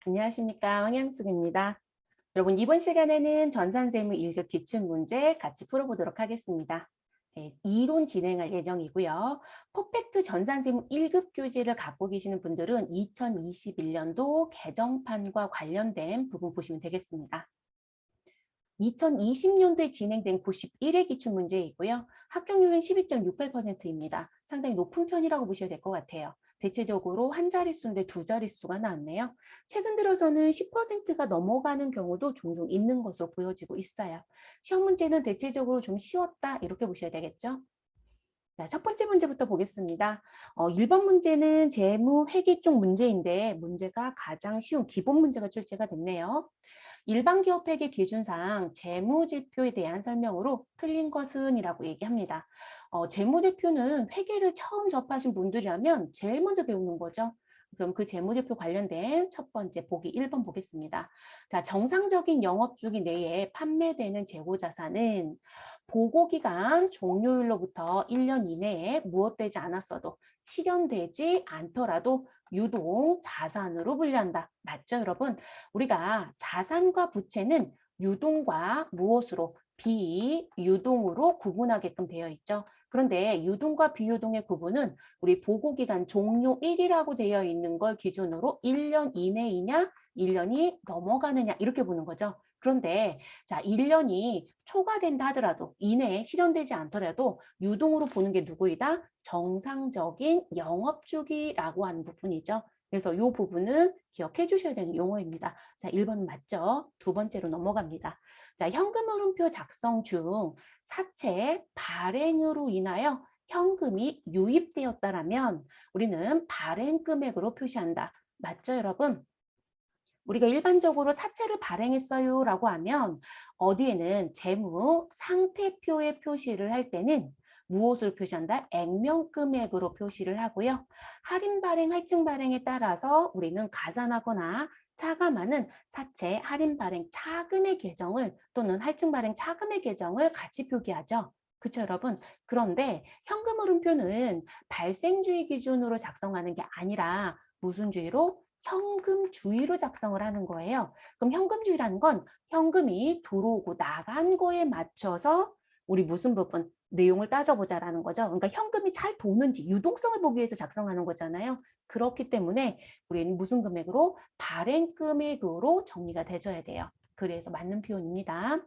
안녕하십니까, 황양숙입니다. 여러분, 이번 시간에는 전산세무 1급 기출문제 같이 풀어보도록 하겠습니다. 네, 이론 진행할 예정이고요. 퍼펙트 전산세무 1급 교재를 갖고 계시는 분들은 2021년도 개정판과 관련된 부분 보시면 되겠습니다. 2020년도에 진행된 91회 기출문제이고요. 합격률은 12.68%입니다. 상당히 높은 편이라고 보셔야 될 것 같아요. 대체적으로 한 자릿수인데 두 자릿수가 나왔네요. 최근 들어서는 10%가 넘어가는 경우도 종종 있는 것으로 보여지고 있어요. 시험 문제는 대체적으로 좀 쉬웠다 이렇게 보셔야 되겠죠. 자, 첫 번째 문제부터 보겠습니다. 1번 문제는 재무 회계 쪽 문제인데 문제가 가장 쉬운 기본 문제가 출제가 됐네요. 일반 기업 회계 기준상 재무제표에 대한 설명으로 틀린 것은 이라고 얘기합니다. 재무제표는 회계를 처음 접하신 분들이라면 제일 먼저 배우는 거죠. 그럼 그 재무제표 관련된 첫 번째 보기 1번 보겠습니다. 자, 정상적인 영업주기 내에 판매되는 재고자산은 보고기간 종료일로부터 1년 이내에 무엇되지 않았어도 실현되지 않더라도 유동 자산으로 분류한다. 맞죠, 여러분? 우리가 자산과 부채는 유동과 무엇으로 비유동으로 구분하게끔 되어 있죠. 그런데 유동과 비유동의 구분은 우리 보고기간 종료일이라고 되어 있는 걸 기준으로 1년 이내이냐 1년이 넘어가느냐 이렇게 보는 거죠. 그런데 자 1년이 초과된다 하더라도 이내에 실현되지 않더라도 유동으로 보는 게 누구이다? 정상적인 영업주기라고 하는 부분이죠. 그래서 이 부분은 기억해 주셔야 되는 용어입니다. 자, 1번 맞죠? 두 번째로 넘어갑니다. 자, 현금 흐름표 작성 중 사채 발행으로 인하여 현금이 유입되었다라면 우리는 발행 금액으로 표시한다. 맞죠, 여러분? 우리가 일반적으로 사채를 발행했어요 라고 하면 어디에는 재무 상태표에 표시를 할 때는 무엇으로 표시한다? 액면금액으로 표시를 하고요. 할인 발행, 할증 발행에 따라서 우리는 가산하거나 차감하는 사채 할인 발행 차금의 계정을 또는 할증 발행 차금의 계정을 같이 표기하죠. 그렇죠, 여러분? 그런데 현금 흐름표는 발생주의 기준으로 작성하는 게 아니라 무슨 주의로? 현금주의로 작성을 하는 거예요. 그럼 현금주의라는 건 현금이 들어오고 나간 거에 맞춰서 우리 무슨 부분 내용을 따져보자라는 거죠. 그러니까 현금이 잘 도는지 유동성을 보기 위해서 작성하는 거잖아요. 그렇기 때문에 우리는 무슨 금액으로? 발행 금액으로 정리가 되져야 돼요. 그래서 맞는 표현입니다.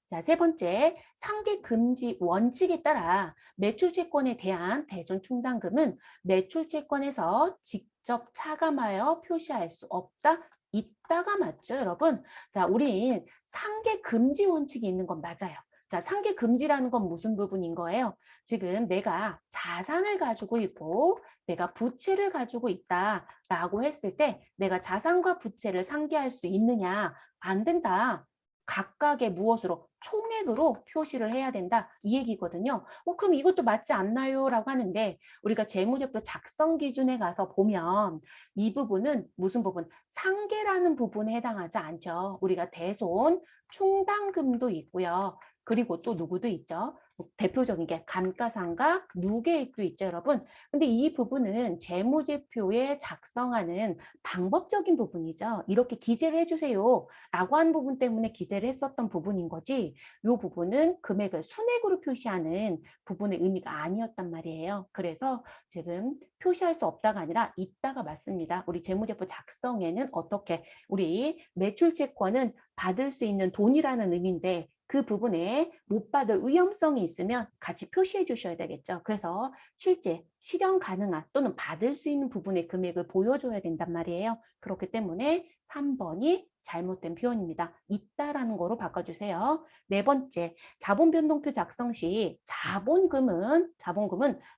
자, 세 번째, 상계 금지 원칙에 따라 매출채권에 대한 대존 충당금은 매출채권에서 직접 차감하여 표시할 수 없다. 있다가 맞죠, 여러분? 자, 우린 상계 금지 원칙이 있는 건 맞아요. 자, 상계 금지라는 건 무슨 부분인 거예요? 지금 내가 자산을 가지고 있고 내가 부채를 가지고 있다라고 했을 때 내가 자산과 부채를 상계할 수 있느냐? 안 된다. 각각의 무엇으로? 총액으로 표시를 해야 된다. 이 얘기거든요. 그럼 이것도 맞지 않나요? 라고 하는데 우리가 재무제표 작성 기준에 가서 보면 이 부분은 무슨 부분? 상계라는 부분에 해당하지 않죠. 우리가 대손, 충당금도 있고요. 그리고 또 누구도 있죠. 대표적인 게 감가상각, 누계액도 있죠, 여러분. 근데 이 부분은 재무제표에 작성하는 방법적인 부분이죠. 이렇게 기재를 해주세요. 라고 한 부분 때문에 기재를 했었던 부분인 거지 이 부분은 금액을 순액으로 표시하는 부분의 의미가 아니었단 말이에요. 그래서 지금 표시할 수 없다가 아니라 있다가 맞습니다. 우리 재무제표 작성에는 어떻게 우리 매출채권은 받을 수 있는 돈이라는 의미인데 그 부분에 못 받을 위험성이 있으면 같이 표시해 주셔야 되겠죠. 그래서 실제 실현 가능한 또는 받을 수 있는 부분의 금액을 보여줘야 된단 말이에요. 그렇기 때문에 3번이 잘못된 표현입니다. 있다라는 거로 바꿔주세요. 네 번째, 자본변동표 작성 시 자본금은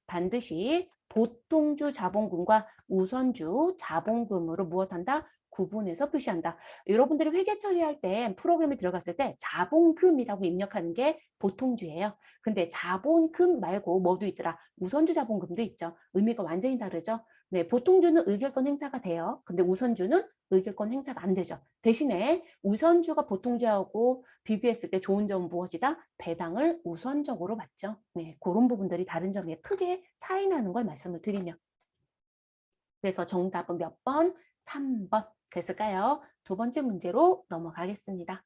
반드시 보통주 자본금과 우선주 자본금으로 무엇한다? 구분해서 표시한다. 여러분들이 회계 처리할 때 프로그램에 들어갔을 때 자본금이라고 입력하는 게 보통주예요. 근데 자본금 말고 뭐도 있더라? 우선주 자본금도 있죠. 의미가 완전히 다르죠. 네, 보통주는 의결권 행사가 돼요. 근데 우선주는 의결권 행사가 안 되죠. 대신에 우선주가 보통주하고 비교했을 때 좋은 점은 무엇이다? 배당을 우선적으로 받죠. 네, 그런 부분들이 다른 점에 크게 차이 나는 걸 말씀을 드리며. 그래서 정답은 몇 번? 3번. 됐을까요? 두 번째 문제로 넘어가겠습니다.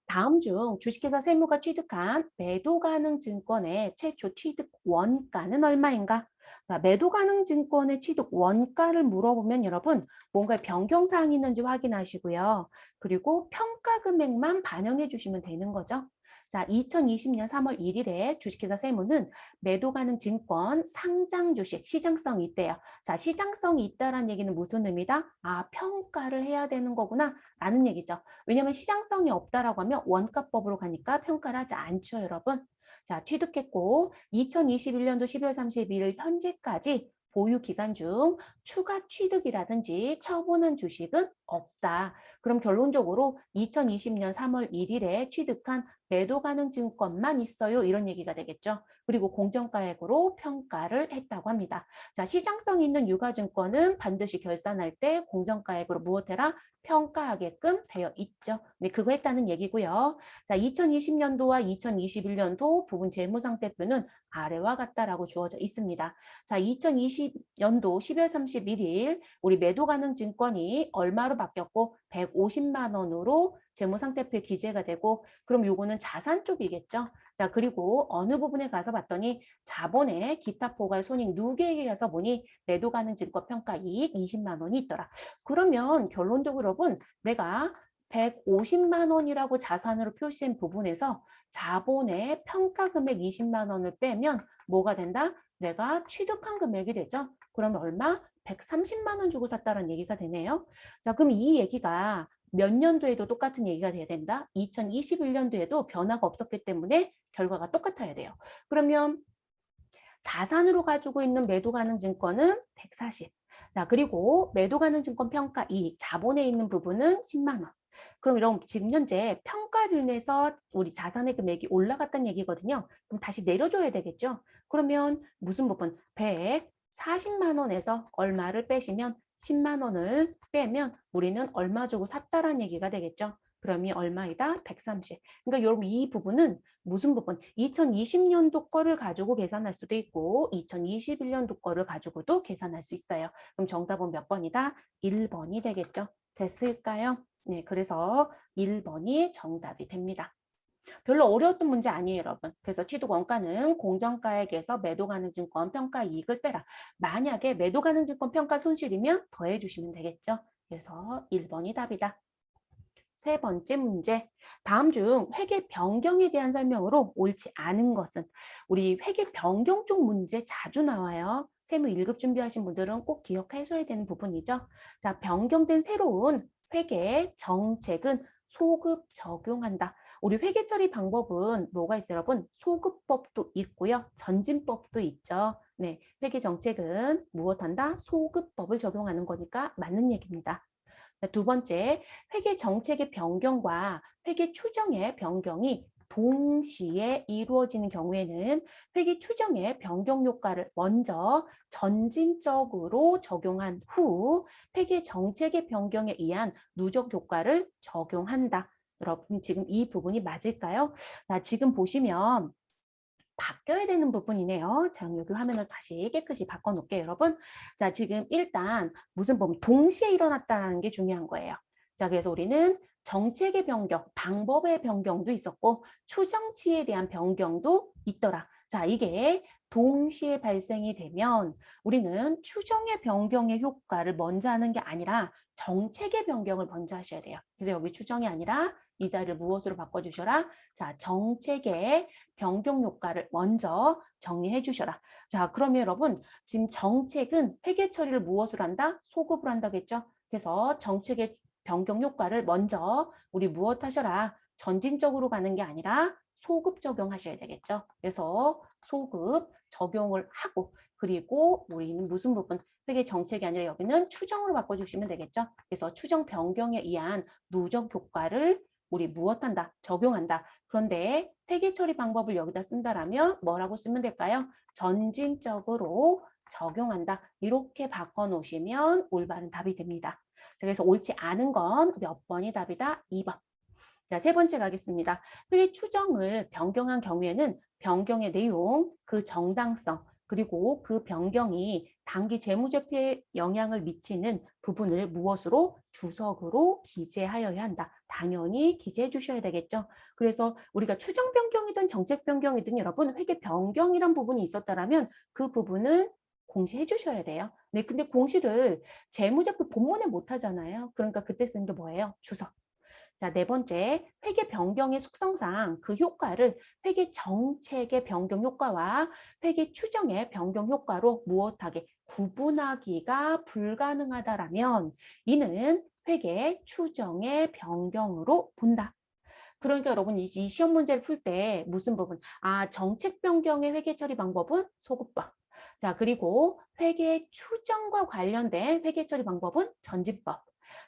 다음 중 주식회사 세무가 취득한 매도 가능 증권의 최초 취득 원가는 얼마인가? 자, 매도 가능 증권의 취득 원가를 물어보면 여러분 뭔가 변경사항이 있는지 확인하시고요. 그리고 평가 금액만 반영해 주시면 되는 거죠. 자, 2020년 3월 1일에 주식회사 세무는 매도 가능 증권 상장 주식 시장성이 있대요. 자, 시장성이 있다라는 얘기는 무슨 의미다? 아, 평가를 해야 되는 거구나 라는 얘기죠. 왜냐하면 시장성이 없다라고 하면 원가법으로 가니까 평가를 하지 않죠, 여러분. 자, 취득했고 2021년도 12월 31일 현재까지 보유 기간 중 추가 취득이라든지 처분한 주식은 없다. 그럼 결론적으로 2020년 3월 1일에 취득한 매도 가능 증권만 있어요. 이런 얘기가 되겠죠. 그리고 공정가액으로 평가를 했다고 합니다. 자, 시장성 있는 유가증권은 반드시 결산할 때 공정가액으로 무엇해라? 평가하게끔 되어 있죠. 네, 그거 했다는 얘기고요. 자, 2020년도와 2021년도 부분 재무상태표는 아래와 같다라고 주어져 있습니다. 자, 2020년도 12월 31일 우리 매도 가능 증권이 얼마로 바뀌었고 150만 원으로 재무상태표에 기재가 되고 그럼 요거는 자산 쪽이겠죠. 자, 그리고 어느 부분에 가서 봤더니 자본의 기타 포괄 손익 누계에 가서 보니 매도 가능 증권 평가 이익 20만 원이 있더라. 그러면 결론적으로 여러분 내가 150만 원이라고 자산으로 표시한 부분에서 자본의 평가 금액 20만 원을 빼면 뭐가 된다? 내가 취득한 금액이 되죠. 그러면 얼마? 130만 원 주고 샀다는 얘기가 되네요. 자, 그럼 이 얘기가 몇 년도에도 똑같은 얘기가 돼야 된다? 2021년도에도 변화가 없었기 때문에 결과가 똑같아야 돼요. 그러면 자산으로 가지고 있는 매도 가능 증권은 140. 자, 그리고 매도 가능 증권 평가 이익, 자본에 있는 부분은 10만 원. 그럼 이런 지금 현재 평가를 인해서 우리 자산의 금액이 올라갔다는 얘기거든요. 그럼 다시 내려줘야 되겠죠. 그러면 무슨 부분? 140만 원에서 얼마를 빼시면 10만 원을 빼면 우리는 얼마 주고 샀다라는 얘기가 되겠죠. 그러면 얼마이다? 130. 그러니까 여러분 이 부분은 무슨 부분? 2020년도 거를 가지고 계산할 수도 있고 2021년도 거를 가지고도 계산할 수 있어요. 그럼 정답은 몇 번이다? 1번이 되겠죠. 됐을까요? 네, 그래서 1번이 정답이 됩니다. 별로 어려웠던 문제 아니에요, 여러분. 그래서 취득 원가는 공정가액에서 매도 가능 증권 평가 이익을 빼라. 만약에 매도 가능 증권 평가 손실이면 더해 주시면 되겠죠. 그래서 1번이 답이다. 세 번째 문제. 다음 중 회계 변경에 대한 설명으로 옳지 않은 것은 우리 회계 변경 쪽 문제 자주 나와요. 세무 1급 준비하신 분들은 꼭 기억하셔야 되는 부분이죠. 자, 변경된 새로운 회계 정책은 소급 적용한다. 우리 회계 처리 방법은 뭐가 있어요, 여러분? 소급법도 있고요. 전진법도 있죠. 네, 회계 정책은 무엇한다? 소급법을 적용하는 거니까 맞는 얘기입니다. 두 번째, 회계 정책의 변경과 회계 추정의 변경이 동시에 이루어지는 경우에는 회계 추정의 변경 효과를 먼저 전진적으로 적용한 후 회계 정책의 변경에 의한 누적 효과를 적용한다. 여러분 지금 이 부분이 맞을까요? 자, 지금 보시면 바뀌어야 되는 부분이네요. 자, 여기 화면을 다시 깨끗이 바꿔놓을게요, 여러분. 자, 지금 일단 무슨 보면 동시에 일어났다는 게 중요한 거예요. 자, 그래서 우리는 정책의 변경, 방법의 변경도 있었고 추정치에 대한 변경도 있더라. 자, 이게 동시에 발생이 되면 우리는 추정의 변경의 효과를 먼저 하는 게 아니라 정책의 변경을 먼저 하셔야 돼요. 그래서 여기 추정이 아니라 이자를 무엇으로 바꿔주셔라? 자, 정책의 변경 효과를 먼저 정리해 주셔라. 자, 그러면 여러분 지금 정책은 회계 처리를 무엇으로 한다? 소급을 한다겠죠? 그래서 정책의 변경 효과를 먼저 우리 무엇 하셔라? 전진적으로 가는 게 아니라 소급 적용하셔야 되겠죠? 그래서 소급 적용을 하고 그리고 우리는 무슨 부분? 회계 정책이 아니라 여기는 추정으로 바꿔주시면 되겠죠? 그래서 추정 변경에 의한 누적 효과를 우리 무엇한다? 적용한다. 그런데 회계 처리 방법을 여기다 쓴다라면 뭐라고 쓰면 될까요? 전진적으로 적용한다. 이렇게 바꿔놓으시면 올바른 답이 됩니다. 그래서 옳지 않은 건 몇 번이 답이다? 2번. 자, 세 번째 가겠습니다. 회계 추정을 변경한 경우에는 변경의 내용, 그 정당성, 그리고 그 변경이 단기 재무제표에 영향을 미치는 부분을 무엇으로? 주석으로 기재하여야 한다. 당연히 기재해 주셔야 되겠죠. 그래서 우리가 추정 변경이든 정책 변경이든 여러분 회계 변경이란 부분이 있었다라면 그 부분은 공시해 주셔야 돼요. 네, 근데 공시를 재무제표 본문에 못 하잖아요. 그러니까 그때 쓰는 게 뭐예요? 주석. 자, 네 번째, 회계 변경의 속성상 그 효과를 회계 정책의 변경 효과와 회계 추정의 변경 효과로 무엇하게 구분하기가 불가능하다라면 이는 회계 추정의 변경으로 본다. 그러니까 여러분 이 시험 문제를 풀 때 무슨 부분? 아, 정책 변경의 회계 처리 방법은 소급법. 자, 그리고 회계 추정과 관련된 회계 처리 방법은 전진법.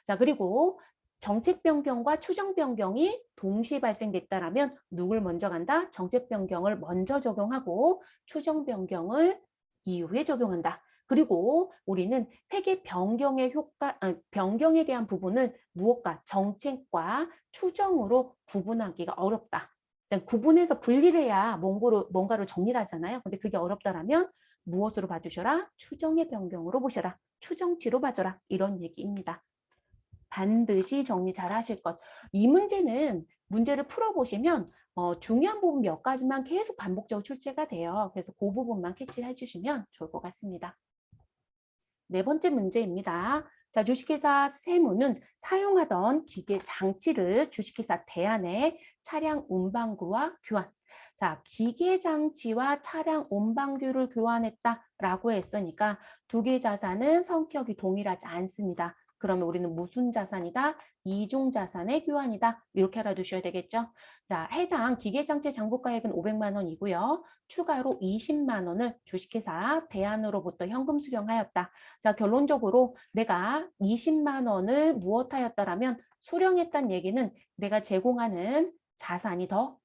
자, 그리고 정책 변경과 추정 변경이 동시에 발생됐다라면 누굴 먼저 간다? 정책 변경을 먼저 적용하고 추정 변경을 이후에 적용한다. 그리고 우리는 회계 변경의 효과, 변경에 대한 부분을 무엇과 정책과 추정으로 구분하기가 어렵다. 구분해서 분리를 해야 뭔가를 정리를 하잖아요. 근데 그게 어렵다라면 무엇으로 봐주셔라? 추정의 변경으로 보셔라. 추정치로 봐줘라. 이런 얘기입니다. 반드시 정리 잘 하실 것. 이 문제는 문제를 풀어보시면 중요한 부분 몇 가지만 계속 반복적으로 출제가 돼요. 그래서 그 부분만 캐치를 해주시면 좋을 것 같습니다. 네 번째 문제입니다. 자, 주식회사 세무는 사용하던 기계 장치를 주식회사 대안에 차량 운반구와 교환. 자, 기계 장치와 차량 운반구를 교환했다라고 했으니까 두 개 자산은 성격이 동일하지 않습니다. 그러면 우리는 무슨 자산이다? 이종 자산의 교환이다. 이렇게 알아두셔야 되겠죠? 자, 해당 기계장치 장부가액은 500만 원이고요. 추가로 20만 원을 주식회사 대안으로부터 현금 수령하였다. 자, 결론적으로 내가 20만 원을 무엇하였다라면 수령했다는 얘기는 내가 제공하는 자산이 더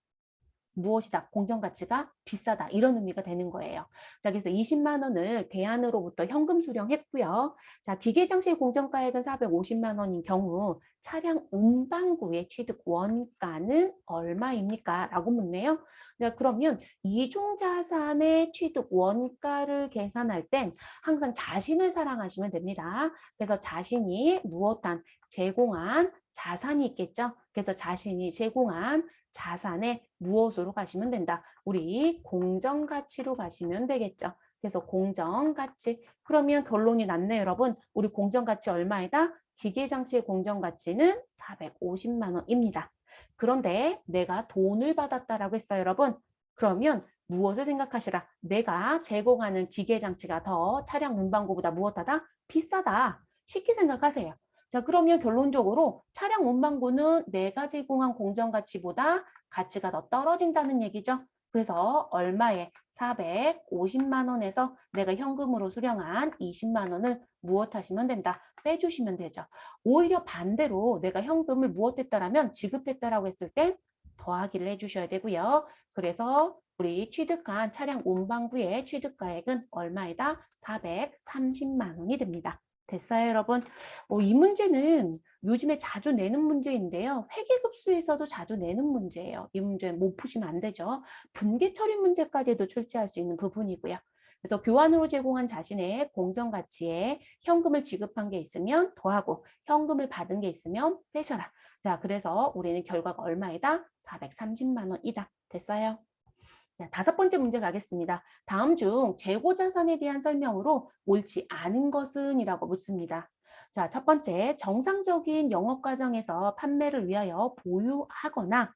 무엇이다? 공정가치가 비싸다. 이런 의미가 되는 거예요. 자, 그래서 20만 원을 대안으로부터 현금 수령했고요. 자, 기계장치의 공정가액은 450만 원인 경우 차량 운반구의 취득 원가는 얼마입니까? 라고 묻네요. 자, 그러면 이종자산의 취득 원가를 계산할 땐 항상 자신을 사랑하시면 됩니다. 그래서 자신이 무엇한 제공한 자산이 있겠죠. 그래서 자신이 제공한 자산에 무엇으로 가시면 된다. 우리 공정가치로 가시면 되겠죠. 그래서 공정가치. 그러면 결론이 났네요, 여러분. 우리 공정가치 얼마이다? 기계장치의 공정가치는 450만 원입니다. 그런데 내가 돈을 받았다라고 했어요, 여러분. 그러면 무엇을 생각하시라? 내가 제공하는 기계장치가 더 차량 운반구보다 무엇하다? 비싸다. 쉽게 생각하세요. 자, 그러면 결론적으로 차량 운반구는 내가 제공한 공정가치보다 가치가 더 떨어진다는 얘기죠. 그래서 얼마에 450만 원에서 내가 현금으로 수령한 20만 원을 무엇 하시면 된다? 빼주시면 되죠. 오히려 반대로 내가 현금을 무엇했다라면 지급했다라고 했을 때 더하기를 해주셔야 되고요. 그래서 우리 취득한 차량 운반구의 취득가액은 얼마이다? 430만 원이 됩니다. 됐어요, 여러분? 이 문제는 요즘에 자주 내는 문제인데요. 회계급수에서도 자주 내는 문제예요. 이 문제 못 푸시면 안 되죠. 분계 처리 문제까지도 출제할 수 있는 부분이고요. 그래서 교환으로 제공한 자신의 공정가치에 현금을 지급한 게 있으면 더하고 현금을 받은 게 있으면 빼셔라. 자, 그래서 우리는 결과가 얼마이다? 430만 원이다. 됐어요? 자, 다섯 번째 문제 가겠습니다. 다음 중 재고자산에 대한 설명으로 옳지 않은 것은? 이라고 묻습니다. 자, 첫 번째, 정상적인 영업 과정에서 판매를 위하여 보유하거나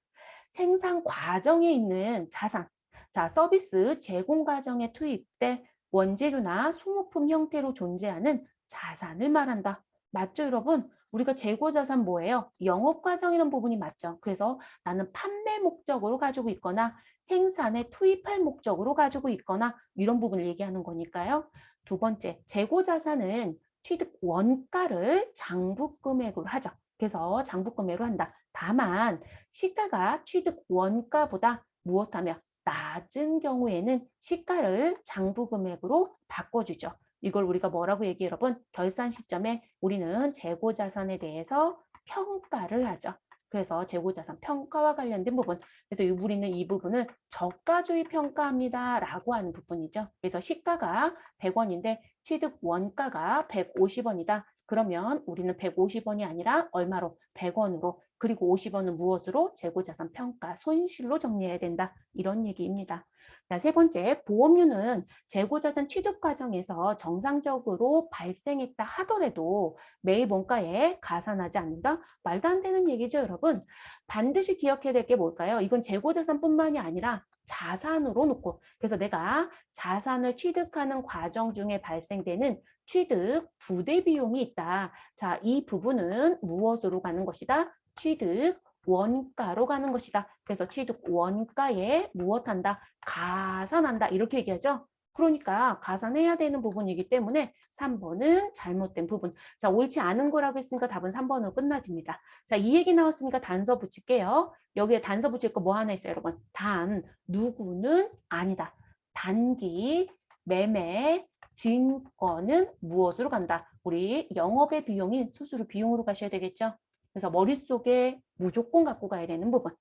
생산 과정에 있는 자산, 자, 서비스 제공 과정에 투입된 원재료나 소모품 형태로 존재하는 자산을 말한다. 맞죠, 여러분? 우리가 재고자산 뭐예요? 영업 과정이라는 부분이 맞죠. 그래서 나는 판매 목적으로 가지고 있거나 생산에 투입할 목적으로 가지고 있거나 이런 부분을 얘기하는 거니까요. 두 번째, 재고자산은 취득 원가를 장부금액으로 하죠. 그래서 장부금액으로 한다. 다만 시가가 취득 원가보다 무엇하며 낮은 경우에는 시가를 장부금액으로 바꿔주죠. 이걸 우리가 뭐라고 얘기해요, 여러분? 결산 시점에 우리는 재고자산에 대해서 평가를 하죠. 그래서 재고자산 평가와 관련된 부분. 그래서 우리는 이 부분을 저가주의 평가합니다라고 하는 부분이죠. 그래서 시가가 100원인데 취득 원가가 150원이다. 그러면 우리는 150원이 아니라 얼마로? 100원으로. 그리고 50원은 무엇으로? 재고자산 평가, 손실로 정리해야 된다. 이런 얘기입니다. 자, 세 번째, 보험료는 재고자산 취득 과정에서 정상적으로 발생했다 하더라도 매입 원가에 가산하지 않는다? 말도 안 되는 얘기죠, 여러분. 반드시 기억해야 될 게 뭘까요? 이건 재고자산뿐만이 아니라 자산으로 놓고, 그래서 내가 자산을 취득하는 과정 중에 발생되는 취득 부대 비용이 있다. 자, 이 부분은 무엇으로 가는 것이다? 취득 원가로 가는 것이다. 그래서 취득 원가에 무엇한다? 가산한다. 이렇게 얘기하죠. 그러니까 가산해야 되는 부분이기 때문에 3번은 잘못된 부분. 자, 옳지 않은 거라고 했으니까 답은 3번으로 끝나집니다. 자, 이 얘기 나왔으니까 단서 붙일게요. 여기에 단서 붙일 거 뭐 하나 있어요, 여러분? 단, 누구는 아니다. 단기, 매매, 증권은 무엇으로 간다? 우리 영업의 비용인 수수료 비용으로 가셔야 되겠죠? 그래서 머릿속에 무조건 갖고 가야 되는 부분.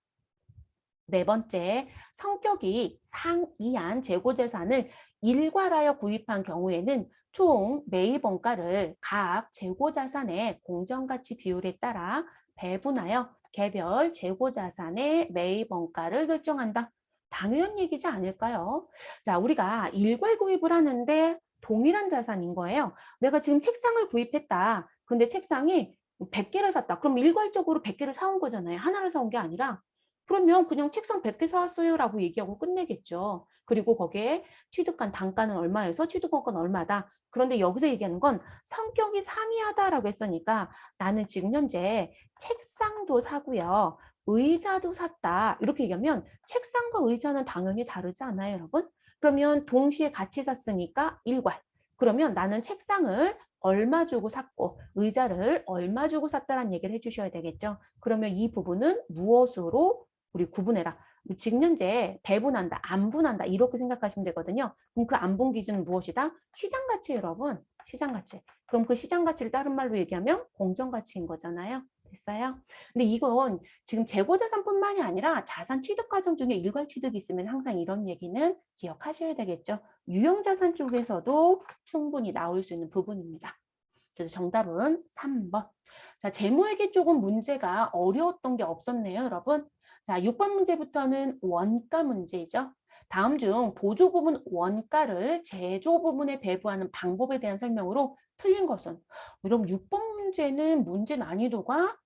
네 번째, 성격이 상이한 재고재산을 일괄하여 구입한 경우에는 총 매입 원가를 각 재고자산의 공정가치 비율에 따라 배분하여 개별 재고자산의 매입 원가를 결정한다. 당연한 얘기지 않을까요? 자, 우리가 일괄 구입을 하는데 동일한 자산인 거예요. 내가 지금 책상을 구입했다. 근데 책상이 100개를 샀다. 그럼 일괄적으로 100개를 사온 거잖아요. 하나를 사온 게 아니라. 그러면 그냥 책상 100개 사왔어요 라고 얘기하고 끝내겠죠. 그리고 거기에 취득한 단가는 얼마여서 취득원가는 얼마다. 그런데 여기서 얘기하는 건 성격이 상이하다라고 했으니까 나는 지금 현재 책상도 사고요. 의자도 샀다. 이렇게 얘기하면 책상과 의자는 당연히 다르지 않아요, 여러분? 그러면 동시에 같이 샀으니까 일괄. 그러면 나는 책상을 얼마 주고 샀고 의자를 얼마 주고 샀다는 얘기를 해주셔야 되겠죠. 그러면 이 부분은 무엇으로 우리 구분해라. 지금 현재 배분한다, 안분한다 이렇게 생각하시면 되거든요. 그럼 그 안분 기준은 무엇이다? 시장가치 여러분. 시장가치. 그럼 그 시장가치를 다른 말로 얘기하면 공정가치인 거잖아요. 됐어요? 근데 이건 지금 재고자산뿐만이 아니라 자산 취득 과정 중에 일괄 취득이 있으면 항상 이런 얘기는 기억하셔야 되겠죠. 유형자산 쪽에서도 충분히 나올 수 있는 부분입니다. 그래서 정답은 3번. 자, 재무회계 쪽은 문제가 어려웠던 게 없었네요, 여러분. 자, 6번 문제부터는 원가 문제이죠. 다음 중 보조 부분 원가를 제조 부분에 배부하는 방법에 대한 설명으로 틀린 것은? 그럼 6번 문제는 문제 난이도가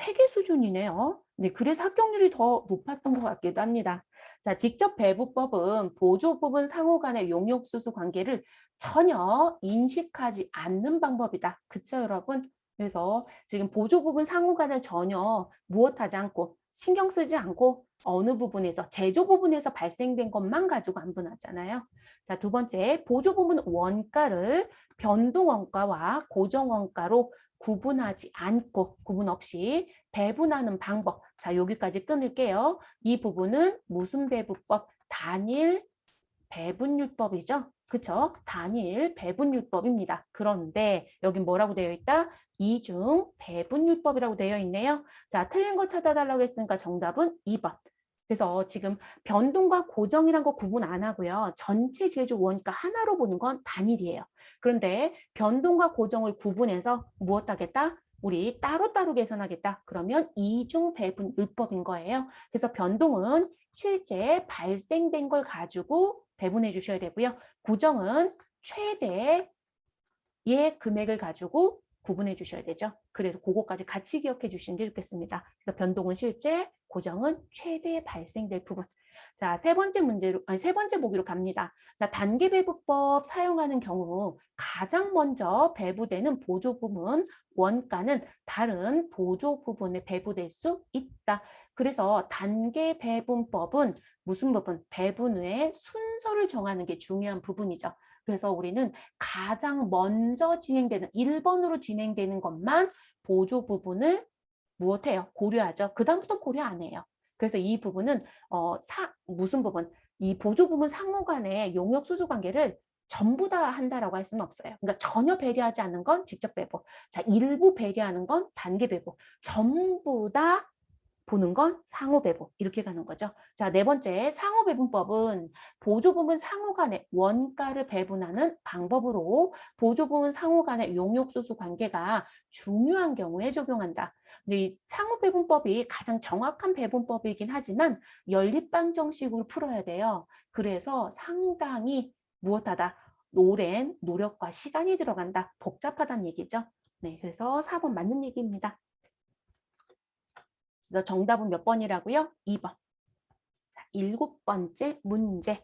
회계 수준이네요. 네, 그래서 합격률이 더 높았던 것 같기도 합니다. 자, 직접 배부법은 보조 부분 상호 간의 용역수수 관계를 전혀 인식하지 않는 방법이다. 그쵸, 여러분? 그래서 지금 보조 부분 상호 간을 전혀 무엇하지 않고 신경 쓰지 않고 어느 부분에서 제조 부분에서 발생된 것만 가지고 안분하잖아요. 자, 두 번째, 보조 부분 원가를 변동 원가와 고정 원가로 구분하지 않고 구분 없이 배분하는 방법. 자, 여기까지 끊을게요. 이 부분은 무슨 배분법? 단일 배분율법이죠. 그쵸? 단일 배분율법입니다. 그런데 여기 뭐라고 되어 있다? 이중 배분율법이라고 되어 있네요. 자, 틀린 거 찾아달라고 했으니까 정답은 2번. 그래서 지금 변동과 고정이란 거 구분 안 하고요. 전체 제조 원가 하나로 보는 건 단일이에요. 그런데 변동과 고정을 구분해서 무엇 하겠다? 우리 따로따로 계산하겠다. 그러면 이중 배분율법인 거예요. 그래서 변동은 실제 발생된 걸 가지고 배분해 주셔야 되고요. 고정은 최대의 금액을 가지고 구분해 주셔야 되죠. 그래서 그거까지 같이 기억해 주시는 게 좋겠습니다. 그래서 변동은 실제, 고정은 최대 발생될 부분. 자, 세 번째 문제로, 아니, 세 번째 보기로 갑니다. 자, 단계 배부법 사용하는 경우 가장 먼저 배부되는 보조 부분 원가는 다른 보조 부분에 배부될 수 있다. 그래서 단계 배분법은 무슨 부분? 배분 후에 순서를 정하는 게 중요한 부분이죠. 그래서 우리는 가장 먼저 진행되는 1번으로 진행되는 것만 보조 부분을 무엇해요? 고려하죠. 그 다음부터 고려 안 해요. 그래서 이 부분은 무슨 부분? 이 보조 부분 상호 간의 용역 수수 관계를 전부 다 한다라고 할 수는 없어요. 그러니까 전혀 배려하지 않는 건 직접 배부. 자, 일부 배려하는 건 단계 배부. 전부 다 보는 건 상호배분 이렇게 가는 거죠. 자, 네 번째 상호배분법은 보조부분 상호 간의 원가를 배분하는 방법으로 보조부분 상호 간의 용역소수 관계가 중요한 경우에 적용한다. 근데 이 상호배분법이 가장 정확한 배분법이긴 하지만 연립방정식으로 풀어야 돼요. 그래서 상당히 무엇하다? 오랜 노력과 시간이 들어간다. 복잡하다는 얘기죠. 네, 그래서 4번 맞는 얘기입니다. 그래서 정답은 몇 번이라고요? 2번. 자, 7번째 문제.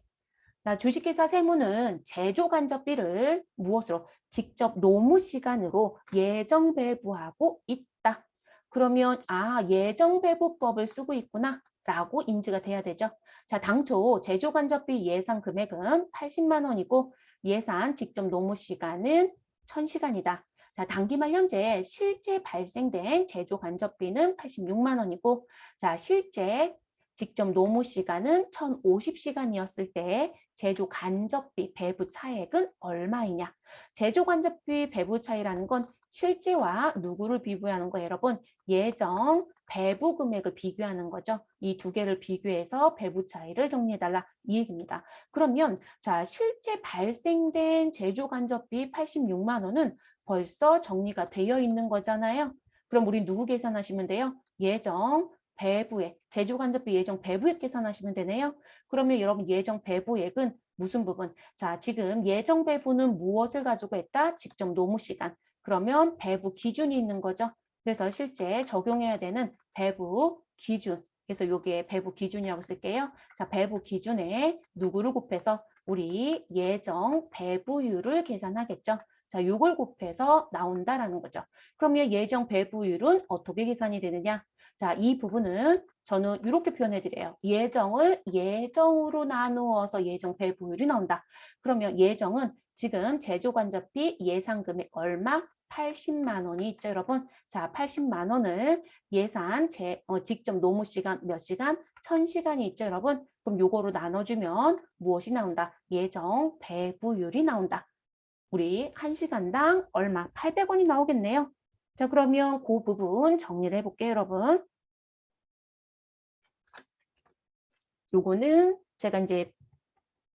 자, 주식회사 세무는 제조간접비를 무엇으로? 직접 노무 시간으로 예정 배부하고 있다. 그러면 예정배부법을 쓰고 있구나 라고 인지가 돼야 되죠. 자, 당초 제조간접비 예상 금액은 80만 원이고 예산 직접 노무 시간은 1000시간이다. 자, 단기말 현재 실제 발생된 제조간접비는 86만 원이고 자, 실제 직접 노무 시간은 1050시간이었을 때 제조 간접비 배부 차액은 얼마이냐? 제조 간접비 배부 차이라는 건 실제와 누구를 비교하는 거예요, 여러분? 예정 배부 금액을 비교하는 거죠. 이 두 개를 비교해서 배부 차이를 정리해달라 이 얘기입니다. 그러면 자, 실제 발생된 제조 간접비 86만 원은 벌써 정리가 되어 있는 거잖아요. 그럼 우리 누구 계산하시면 돼요? 예정 배부액, 제조간접비 예정 배부액 계산하시면 되네요. 그러면 여러분 예정 배부액은 무슨 부분? 자, 지금 예정 배부는 무엇을 가지고 했다? 직접 노무 시간. 그러면 배부 기준이 있는 거죠. 그래서 실제 적용해야 되는 배부 기준. 그래서 여기에 배부 기준이라고 쓸게요. 자, 배부 기준에 누구를 곱해서 우리 예정 배부율을 계산하겠죠. 자, 이걸 곱해서 나온다라는 거죠. 그러면 예정 배부율은 어떻게 계산이 되느냐? 자, 이 부분은 저는 이렇게 표현해 드려요. 예정을 예정으로 나누어서 예정 배부율이 나온다. 그러면 예정은 지금 제조간접비 예상금액 얼마? 80만 원이 있죠, 여러분. 자, 80만 원을 예산 직접 노무 시간 몇 시간? 1000시간이 있죠, 여러분. 그럼 요거로 나눠주면 무엇이 나온다? 예정 배부율이 나온다. 우리 1시간당 얼마? 800원이 나오겠네요. 자, 그러면 그 부분 정리를 해볼게요, 여러분. 요거는 제가 이제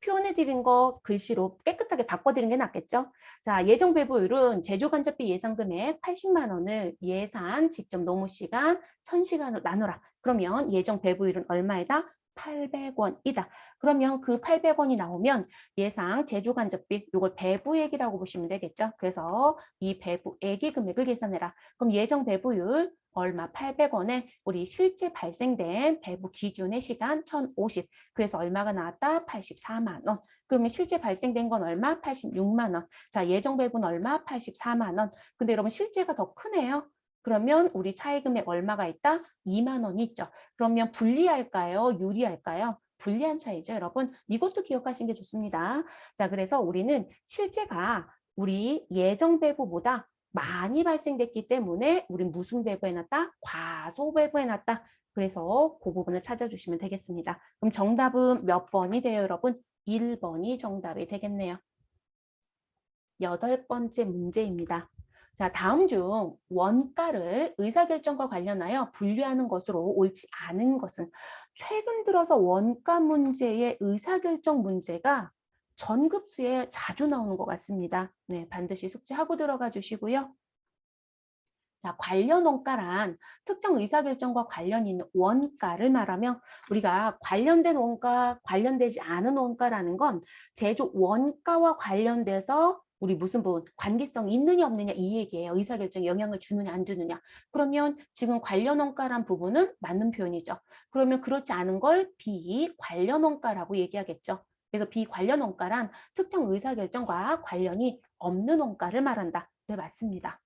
표현해드린 거 글씨로 깨끗하게 바꿔드린 게 낫겠죠? 자, 예정 배부율은 제조간접비 예상금액 80만 원을 예산 직접 노무 시간 1000시간으로 나누라. 그러면 예정 배부율은 얼마이다? 800원이다. 그러면 그 800원이 나오면 예상 제조간접비 이걸 배부액이라고 보시면 되겠죠. 그래서 이 배부액의 금액을 계산해라. 그럼 예정 배부율 얼마? 800원에 우리 실제 발생된 배부 기준의 시간 1050. 그래서 얼마가 나왔다? 84만 원. 그러면 실제 발생된 건 얼마? 86만 원. 자, 예정 배부는 얼마? 84만 원. 근데 여러분 실제가 더 크네요. 그러면 우리 차액금액 얼마가 있다? 2만 원이 있죠. 그러면 불리할까요? 유리할까요? 불리한 차이죠, 여러분. 이것도 기억하시는 게 좋습니다. 자, 그래서 우리는 실제가 우리 예정 배부보다 많이 발생됐기 때문에 우린 무슨 배부해놨다? 과소 배부해놨다. 그래서 그 부분을 찾아주시면 되겠습니다. 그럼 정답은 몇 번이 돼요, 여러분? 1번이 정답이 되겠네요. 8번째 문제입니다. 자, 다음 중 원가를 의사결정과 관련하여 분류하는 것으로 옳지 않은 것은 최근 들어서 원가 문제의 의사결정 문제가 전급수에 자주 나오는 것 같습니다. 네, 반드시 숙지하고 들어가 주시고요. 자, 관련 원가란 특정 의사결정과 관련 있는 원가를 말하며 우리가 관련된 원가, 관련되지 않은 원가라는 건 제조 원가와 관련돼서 우리 무슨 부분, 관계성이 있느냐 없느냐 이 얘기예요. 의사결정에 영향을 주느냐 안 주느냐. 그러면 지금 관련 원가란 부분은 맞는 표현이죠. 그러면 그렇지 않은 걸 비관련 원가라고 얘기하겠죠. 그래서 비관련 원가란 특정 의사결정과 관련이 없는 원가를 말한다. 네, 맞습니다.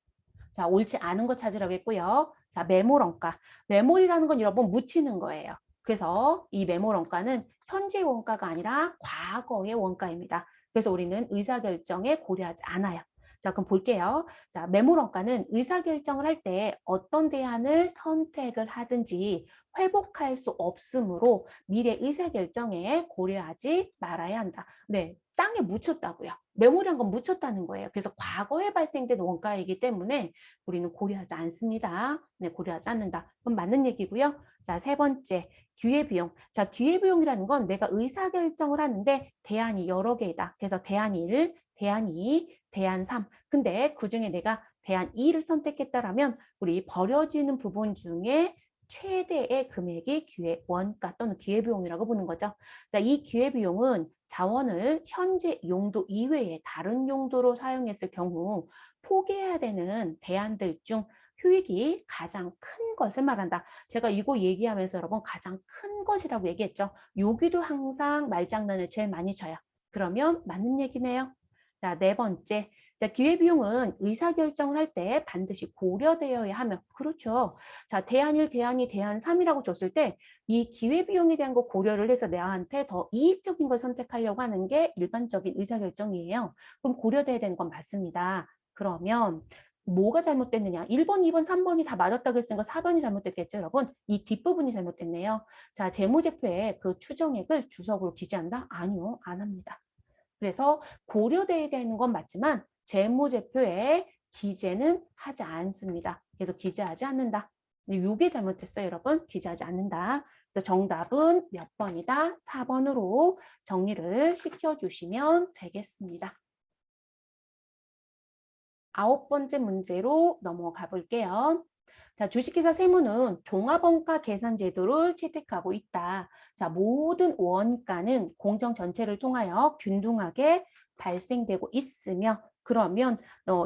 자, 옳지 않은 거 찾으라고 했고요. 자, 메모원가. 메모리라는 건 여러분 묻히는 거예요. 그래서 이 메모원가는 현재 원가가 아니라 과거의 원가입니다. 그래서 우리는 의사결정에 고려하지 않아요. 자, 그럼 볼게요. 자, 메모원가는 의사결정을 할 때 어떤 대안을 선택을 하든지 회복할 수 없으므로 미래 의사결정에 고려하지 말아야 한다. 네, 땅에 묻혔다고요. 메모리한 건 묻혔다는 거예요. 그래서 과거에 발생된 원가이기 때문에 우리는 고려하지 않습니다. 네, 고려하지 않는다. 그럼 맞는 얘기고요. 자, 세 번째, 기회비용. 자, 기회비용이라는 건 내가 의사결정을 하는데 대안이 여러 개이다. 그래서 대안 1, 대안 2, 대안 3. 근데 그중에 내가 대안 2를 선택했다라면 우리 버려지는 부분 중에 최대의 금액이 기회 원가 또는 기회비용이라고 보는 거죠. 자, 이 기회비용은 자원을 현재 용도 이외에 다른 용도로 사용했을 경우 포기해야 되는 대안들 중 효익이 가장 큰 것을 말한다. 제가 이거 얘기하면서 여러분 가장 큰 것이라고 얘기했죠. 여기도 항상 말장난을 제일 많이 쳐요. 그러면 맞는 얘기네요. 자, 네 번째. 자, 기회비용은 의사결정을 할 때 반드시 고려되어야 하며, 그렇죠. 자, 대안 1, 대안 2, 대안 3이라고 줬을 때 이 기회비용에 대한 거 고려를 해서 내한테 더 이익적인 걸 선택하려고 하는 게 일반적인 의사결정이에요. 그럼 고려돼야 되는 건 맞습니다. 그러면 뭐가 잘못됐느냐? 1번, 2번, 3번이 다 맞았다고 했으니까 4번이 잘못됐겠죠, 여러분? 이 뒷부분이 잘못됐네요. 자, 재무제표에 그 추정액을 주석으로 기재한다? 아니요, 안 합니다. 그래서 고려돼야 되는 건 맞지만 재무제표에 기재는 하지 않습니다. 그래서 기재하지 않는다. 이게 잘못됐어요, 여러분. 기재하지 않는다. 그래서 정답은 몇 번이다? 4번으로 정리를 시켜주시면 되겠습니다. 9번째 문제로 넘어가 볼게요. 자, 주식회사 세무는 종합원가 계산 제도를 채택하고 있다. 자, 모든 원가는 공정 전체를 통하여 균등하게 발생되고 있으며 그러면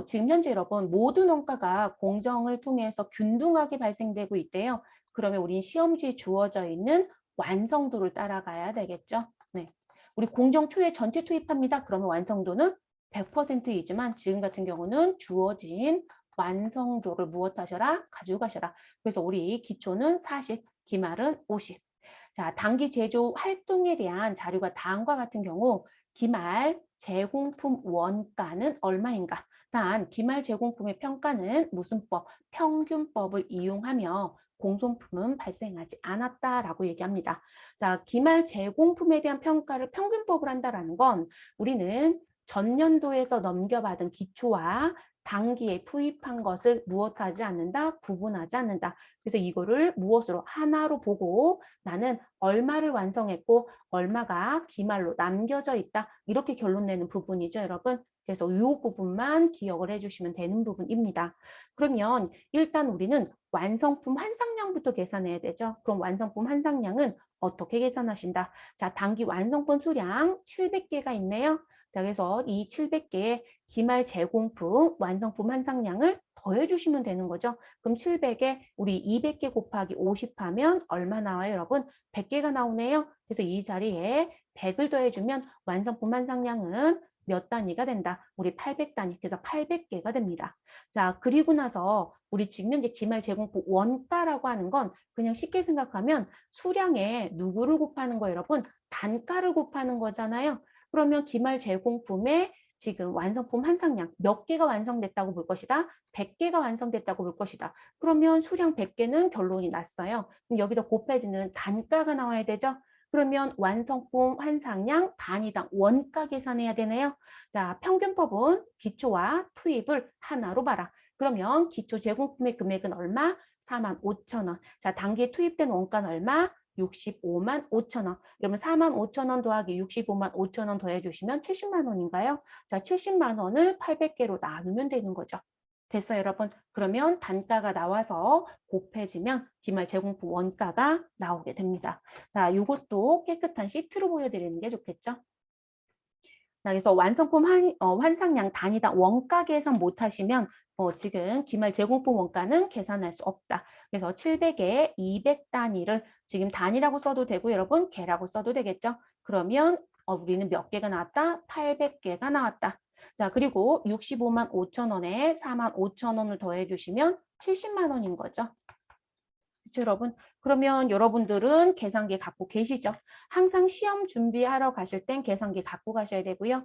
지금 현재 여러분 모든 원가가 공정을 통해서 균등하게 발생되고 있대요. 그러면 우린 시험지에 주어져 있는 완성도를 따라가야 되겠죠. 네. 우리 공정 초에 전체 투입합니다. 그러면 완성도는 100%이지만 지금 같은 경우는 주어진 완성도를 무엇하셔라? 가져가셔라. 그래서 우리 기초는 40, 기말은 50. 자, 단기 제조 활동에 대한 자료가 다음과 같은 경우 기말 제공품 원가는 얼마인가? 단, 기말 제공품의 평가는 무슨 법? 평균법을 이용하며 공손품은 발생하지 않았다라고 얘기합니다. 자, 기말 제공품에 대한 평가를 평균법을 한다라는 건 우리는 전년도에서 넘겨받은 기초와 단기에 투입한 것을 무엇하지 않는다? 구분하지 않는다. 그래서 이거를 무엇으로? 하나로 보고 나는 얼마를 완성했고 얼마가 기말로 남겨져 있다. 이렇게 결론 내는 부분이죠, 여러분. 그래서 이 부분만 기억을 해주시면 되는 부분입니다. 그러면 일단 우리는 완성품 환상량부터 계산해야 되죠. 그럼 완성품 환상량은 어떻게 계산하신다? 자, 단기 완성본 수량 700개가 있네요. 자, 그래서 이 700개의 기말 제공품 완성품 환상량을 더해주시면 되는 거죠. 그럼 700에 우리 200개 곱하기 50 하면 얼마 나와요, 여러분? 100개가 나오네요. 그래서 이 자리에 100을 더해주면 완성품 환상량은 몇 단위가 된다? 우리 800단위. 그래서 800개가 됩니다. 자, 그리고 나서 우리 지금 현재 기말 제공품 원가라고 하는 건 그냥 쉽게 생각하면 수량에 누구를 곱하는 거예요, 여러분? 단가를 곱하는 거잖아요. 그러면 기말 제공품의 지금 완성품 환상량 몇 개가 완성됐다고 볼 것이다? 100개가 완성됐다고 볼 것이다. 그러면 수량 100개는 결론이 났어요. 그럼 여기다 곱해지는 단가가 나와야 되죠? 그러면 완성품 환상량 단위당 원가 계산해야 되네요. 자, 평균법은 기초와 투입을 하나로 봐라. 그러면 기초 제공품의 금액은 얼마? 45,000원. 자, 단기에 투입된 원가는 얼마? 65만 5천 원. 그러면 4만 5천 원 더하기 65만 5천 원 더해주시면 70만 원인가요? 자, 70만 원을 800개로 나누면 되는 거죠. 됐어요, 여러분? 그러면 단가가 나와서 곱해지면 기말 제공품 원가가 나오게 됩니다. 자, 이것도 깨끗한 시트로 보여드리는 게 좋겠죠? 그래서 완성품 환상량 단위당 원가 계산 못하시면 지금 기말 제공품 원가는 계산할 수 없다. 그래서 700에 200단위를 지금 단위라고 써도 되고 여러분 개라고 써도 되겠죠. 그러면 우리는 몇 개가 나왔다? 800개가 나왔다. 자, 그리고 65만 5천 원에 4만 5천 원을 더해 주시면 70만 원인 거죠. 그렇죠, 여러분? 그러면 여러분들은 계산기 갖고 계시죠? 항상 시험 준비하러 가실 땐 계산기 갖고 가셔야 되고요.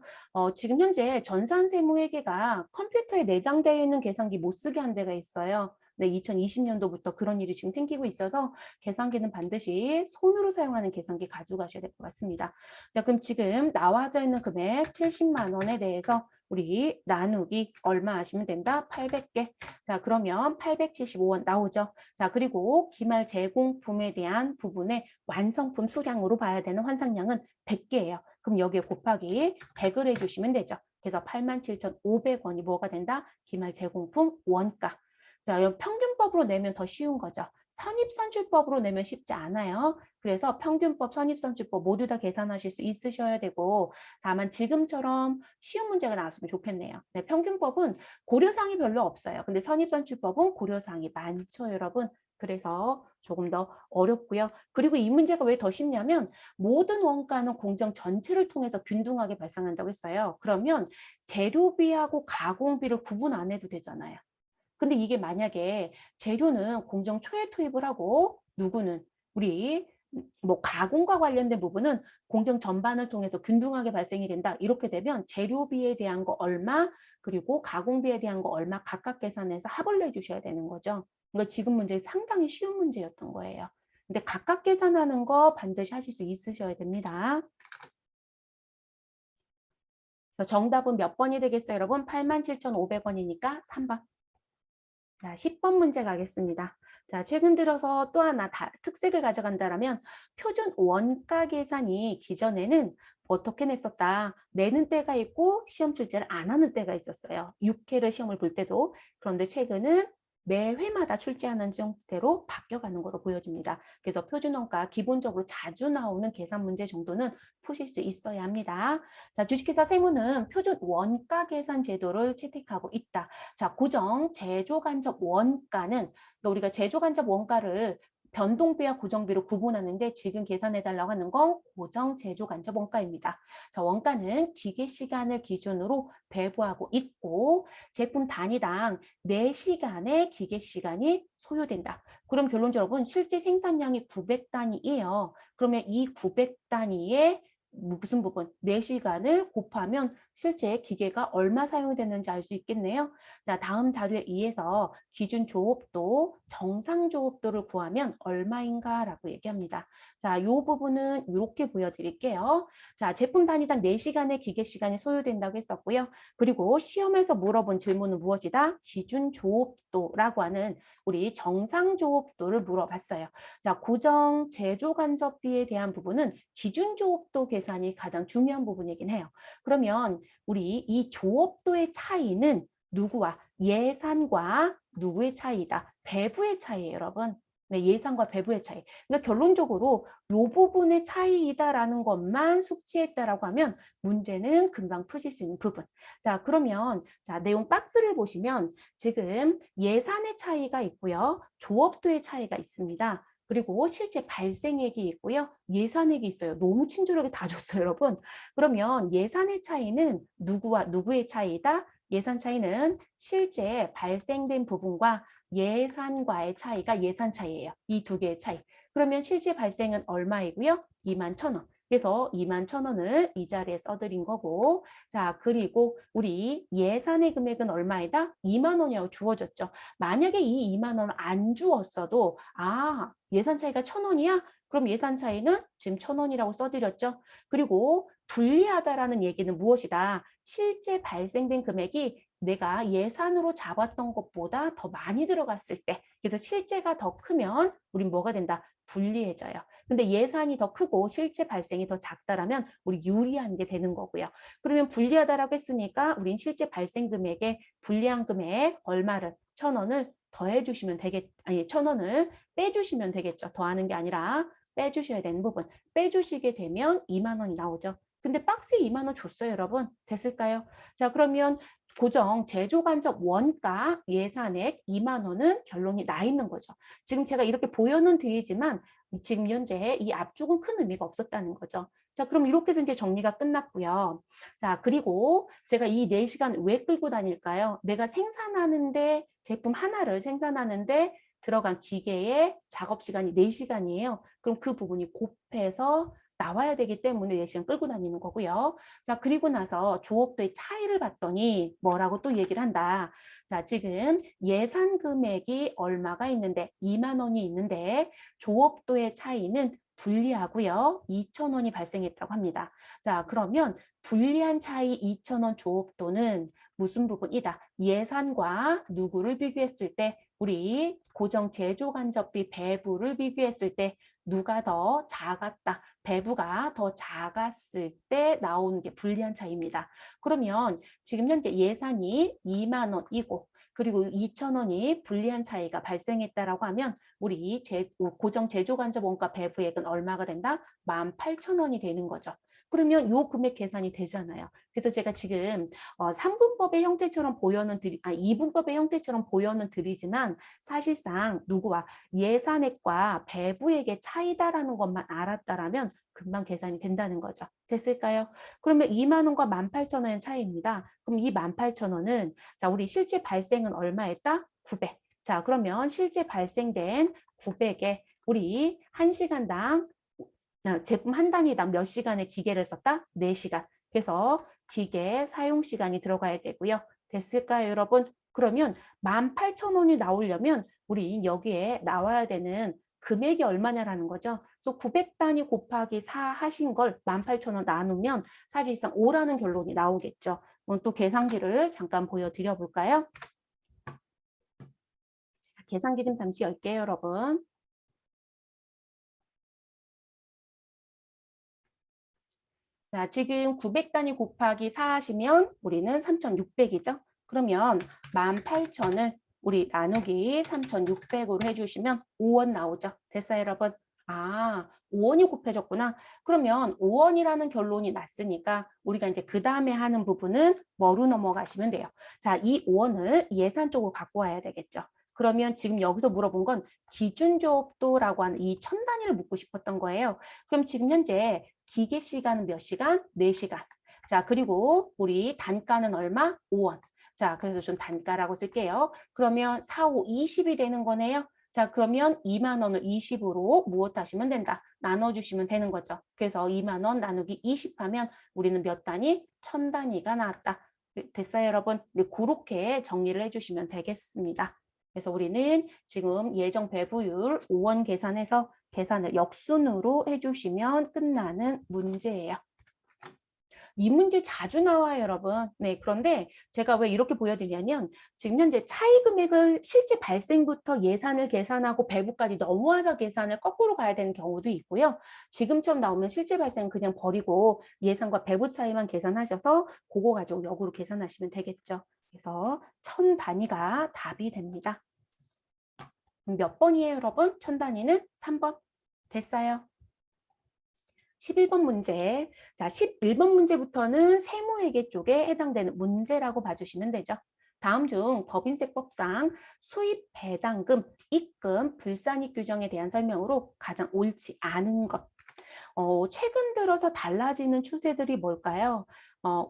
지금 현재 전산세무회계가 컴퓨터에 내장되어 있는 계산기 못 쓰게 한 데가 있어요. 네, 2020년도부터 그런 일이 지금 생기고 있어서 계산기는 반드시 손으로 사용하는 계산기 가져가셔야 될 것 같습니다. 자, 그럼 지금 나와져 있는 금액 70만 원에 대해서 우리 나누기 얼마 하시면 된다? 800개. 자, 그러면 875원 나오죠. 자, 그리고 기말 제공품에 대한 부분의 완성품 수량으로 봐야 되는 환상량은 100개예요. 그럼 여기에 곱하기 100을 해주시면 되죠. 그래서 87,500원이 뭐가 된다? 기말 제공품 원가. 자, 평균법으로 내면 더 쉬운 거죠. 선입선출법으로 내면 쉽지 않아요. 그래서 평균법, 선입선출법 모두 다 계산하실 수 있으셔야 되고 다만 지금처럼 쉬운 문제가 나왔으면 좋겠네요. 네, 평균법은 고려사항이 별로 없어요. 근데 선입선출법은 고려사항이 많죠, 여러분. 그래서 조금 더 어렵고요. 그리고 이 문제가 왜 더 쉽냐면 모든 원가는 공정 전체를 통해서 균등하게 발생한다고 했어요. 그러면 재료비하고 가공비를 구분 안 해도 되잖아요. 근데 이게 만약에 재료는 공정 초에 투입을 하고 누구는 우리 뭐 가공과 관련된 부분은 공정 전반을 통해서 균등하게 발생이 된다. 이렇게 되면 재료비에 대한 거 얼마 그리고 가공비에 대한 거 얼마 각각 계산해서 합을 내주셔야 되는 거죠. 그러니까 지금 문제 상당히 쉬운 문제였던 거예요. 근데 각각 계산하는 거 반드시 하실 수 있으셔야 됩니다. 그래서 정답은 몇 번이 되겠어요, 여러분? 87,500원이니까 3번. 자, 10번 문제 가겠습니다. 자, 최근 들어서 또 하나 특색을 가져간다면 표준 원가 계산이 기존에는 어떻게 냈었다. 내는 때가 있고 시험 출제를 안 하는 때가 있었어요. 6회를 시험을 볼 때도. 그런데 최근은 매 회마다 출제하는 형태로 바뀌어가는 것으로 보여집니다. 그래서 표준원가 기본적으로 자주 나오는 계산 문제 정도는 푸실 수 있어야 합니다. 자, 주식회사 세무는 표준 원가 계산 제도를 채택하고 있다. 자, 고정 제조간접 원가는 그러니까 우리가 제조간접 원가를 변동비와 고정비로 구분하는데 지금 계산해달라고 하는 건 고정 제조간접 원가입니다. 자, 원가는 기계 시간을 기준으로 배부하고 있고 제품 단위당 4시간의 기계 시간이 소요된다. 그럼 결론적으로 실제 생산량이 900단위예요. 그러면 이 900단위의 무슨 부분? 4시간을 곱하면 실제 기계가 얼마 사용이 됐는지 알 수 있겠네요. 자, 다음 자료에 의해서 기준 조업도, 정상 조업도를 구하면 얼마인가 라고 얘기합니다. 자, 이 부분은 이렇게 보여드릴게요. 자, 제품 단위당 4시간의 기계 시간이 소요된다고 했었고요. 그리고 시험에서 물어본 질문은 무엇이다? 기준 조업도라고 하는 우리 정상 조업도를 물어봤어요. 자, 고정 제조 간접비에 대한 부분은 기준 조업도 계산이 가장 중요한 부분이긴 해요. 그러면 우리 이 조업도의 차이는 누구와 예산과 누구의 차이다? 배부의 차이예요, 여러분. 네, 예산과 배부의 차이. 그러니까 결론적으로 이 부분의 차이이다라는 것만 숙지했다라고 하면 문제는 금방 푸실 수 있는 부분. 자, 그러면 자, 내용 박스를 보시면 지금 예산의 차이가 있고요. 조업도의 차이가 있습니다. 그리고 실제 발생액이 있고요. 예산액이 있어요. 너무 친절하게 다 줬어요, 여러분. 그러면 예산의 차이는 누구와 누구의 차이다? 예산 차이는 실제 발생된 부분과 예산과의 차이가 예산 차이예요. 이 두 개의 차이. 그러면 실제 발생은 얼마이고요? 21,000원. 그래서 21,000원을 이 자리에 써드린 거고 자 그리고 우리 예산의 금액은 얼마이다? 2만 원이라고 주어졌죠. 만약에 이 2만 원을 안 주었어도 아 예산 차이가 1,000원이야? 그럼 예산 차이는 지금 1,000원이라고 써드렸죠. 그리고 불리하다라는 얘기는 무엇이다? 실제 발생된 금액이 내가 예산으로 잡았던 것보다 더 많이 들어갔을 때 그래서 실제가 더 크면 우린 뭐가 된다? 불리해져요. 근데 예산이 더 크고 실제 발생이 더 작다라면 우리 유리한 게 되는 거고요. 그러면 불리하다라고 했으니까 우린 실제 발생 금액에 불리한 금액 얼마를 1,000원을 더해 주시면 아니 1,000원을 빼주시면 되겠죠. 더하는 게 아니라 빼주셔야 되는 부분. 빼주시게 되면 2만 원이 나오죠. 근데 박스에 2만 원 줬어요, 여러분. 됐을까요? 자, 그러면 고정 제조간접 원가 예산액 2만 원은 결론이 나 있는 거죠. 지금 제가 이렇게 보여는 드리지만 지금 현재 이 앞쪽은 큰 의미가 없었다는 거죠. 자, 그럼 이렇게 해서 이제 정리가 끝났고요. 자, 그리고 제가 이 4시간 왜 끌고 다닐까요? 내가 생산하는데 제품 하나를 생산하는데 들어간 기계의 작업 시간이 4시간이에요. 그럼 그 부분이 곱해서 나와야 되기 때문에 4시간 끌고 다니는 거고요. 자, 그리고 나서 조업도의 차이를 봤더니 뭐라고 또 얘기를 한다. 자, 지금 예산 금액이 얼마가 있는데 2만 원이 있는데 조업도의 차이는 불리하고요. 2천 원이 발생했다고 합니다. 자, 그러면 불리한 차이 2천 원 조업도는 무슨 부분이다? 예산과 누구를 비교했을 때 우리 고정 제조 간접비 배부를 비교했을 때 누가 더 작았다. 배부가 더 작았을 때 나오는 게 불리한 차이입니다. 그러면 지금 현재 예산이 2만 원이고 그리고 2천 원이 불리한 차이가 발생했다라고 하면 우리 고정 제조 간접 원가 배부액은 얼마가 된다? 18,000원이 되는 거죠. 그러면 요 금액 계산이 되잖아요. 그래서 제가 지금 3분법의 형태처럼 이분법의 형태처럼 보여는 드리지만 사실상 누구와 예산액과 배부액의 차이다라는 것만 알았다라면 금방 계산이 된다는 거죠. 됐을까요? 그러면 2만 원과 18,000원의 차이입니다. 그럼 이 18,000원은 자, 우리 실제 발생은 얼마였다? 900. 자, 그러면 실제 발생된 900에 우리 1시간당 제품 한 단위당 몇 시간의 기계를 썼다? 4시간. 그래서 기계 사용 시간이 들어가야 되고요. 됐을까요, 여러분? 그러면 18,000원이 나오려면 우리 여기에 나와야 되는 금액이 얼마냐라는 거죠. 또 900단위 곱하기 4 하신 걸 18,000원 나누면 사실상 5라는 결론이 나오겠죠. 또 계산기를 잠깐 보여드려 볼까요? 계산기 좀 잠시 열게요, 여러분. 자, 지금 900단위 곱하기 4 하시면 우리는 3,600이죠. 그러면 18,000을 우리 나누기 3,600으로 해주시면 5원 나오죠. 됐어요, 여러분? 아, 5원이 곱해졌구나. 그러면 5원이라는 결론이 났으니까 우리가 이제 그 다음에 하는 부분은 뭐로 넘어가시면 돼요. 자, 이 5원을 예산 쪽으로 갖고 와야 되겠죠. 그러면 지금 여기서 물어본 건 기준조업도라고 하는 이 첨단위를 묻고 싶었던 거예요. 그럼 지금 현재 기계 시간은 몇 시간? 4시간. 자, 그리고 우리 단가는 얼마? 5원. 자, 그래서 좀 단가라고 쓸게요. 그러면 4, 5, 20이 되는 거네요. 자, 그러면 2만 원을 20으로 무엇 하시면 된다? 나눠주시면 되는 거죠. 그래서 2만 원 나누기 20 하면 우리는 몇 단위? 1000단위가 나왔다. 됐어요, 여러분? 네, 그렇게 정리를 해주시면 되겠습니다. 그래서 우리는 지금 예정 배부율 5원 계산해서 계산을 역순으로 해주시면 끝나는 문제예요. 이 문제 자주 나와요, 여러분. 네, 그런데 제가 왜 이렇게 보여드리냐면 지금 현재 차이 금액을 실제 발생부터 예산을 계산하고 배부까지 넘어와서 계산을 거꾸로 가야 되는 경우도 있고요. 지금처럼 나오면 실제 발생 그냥 버리고 예산과 배부 차이만 계산하셔서 그거 가지고 역으로 계산하시면 되겠죠. 그래서 1000단위가 답이 됩니다. 몇 번이에요, 여러분? 1000단위는 3번. 됐어요. 11번 문제. 자, 11번 문제부터는 세무회계 쪽에 해당되는 문제라고 봐주시면 되죠. 다음 중 법인세법상 수입 배당금, 입금, 불산입 규정에 대한 설명으로 가장 옳지 않은 것. 최근 들어서 달라지는 추세들이 뭘까요?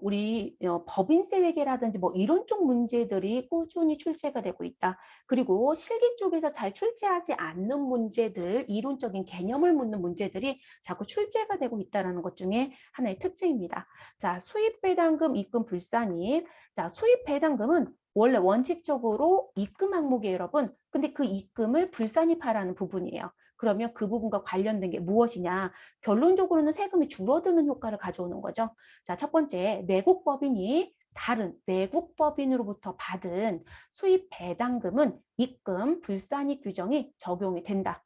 우리 법인세 회계라든지 뭐 이런 쪽 문제들이 꾸준히 출제가 되고 있다. 그리고 실기 쪽에서 잘 출제하지 않는 문제들, 이론적인 개념을 묻는 문제들이 자꾸 출제가 되고 있다는 것 중에 하나의 특징입니다. 자, 수입 배당금, 입금, 불산입. 자, 수입 배당금은 원래 원칙적으로 입금 항목이에요, 여러분. 근데 그 입금을 불산입하라는 부분이에요. 그러면 그 부분과 관련된 게 무엇이냐? 결론적으로는 세금이 줄어드는 효과를 가져오는 거죠. 자, 첫 번째, 내국법인이 다른 내국법인으로부터 받은 수입 배당금은 입금, 불산입 규정이 적용이 된다.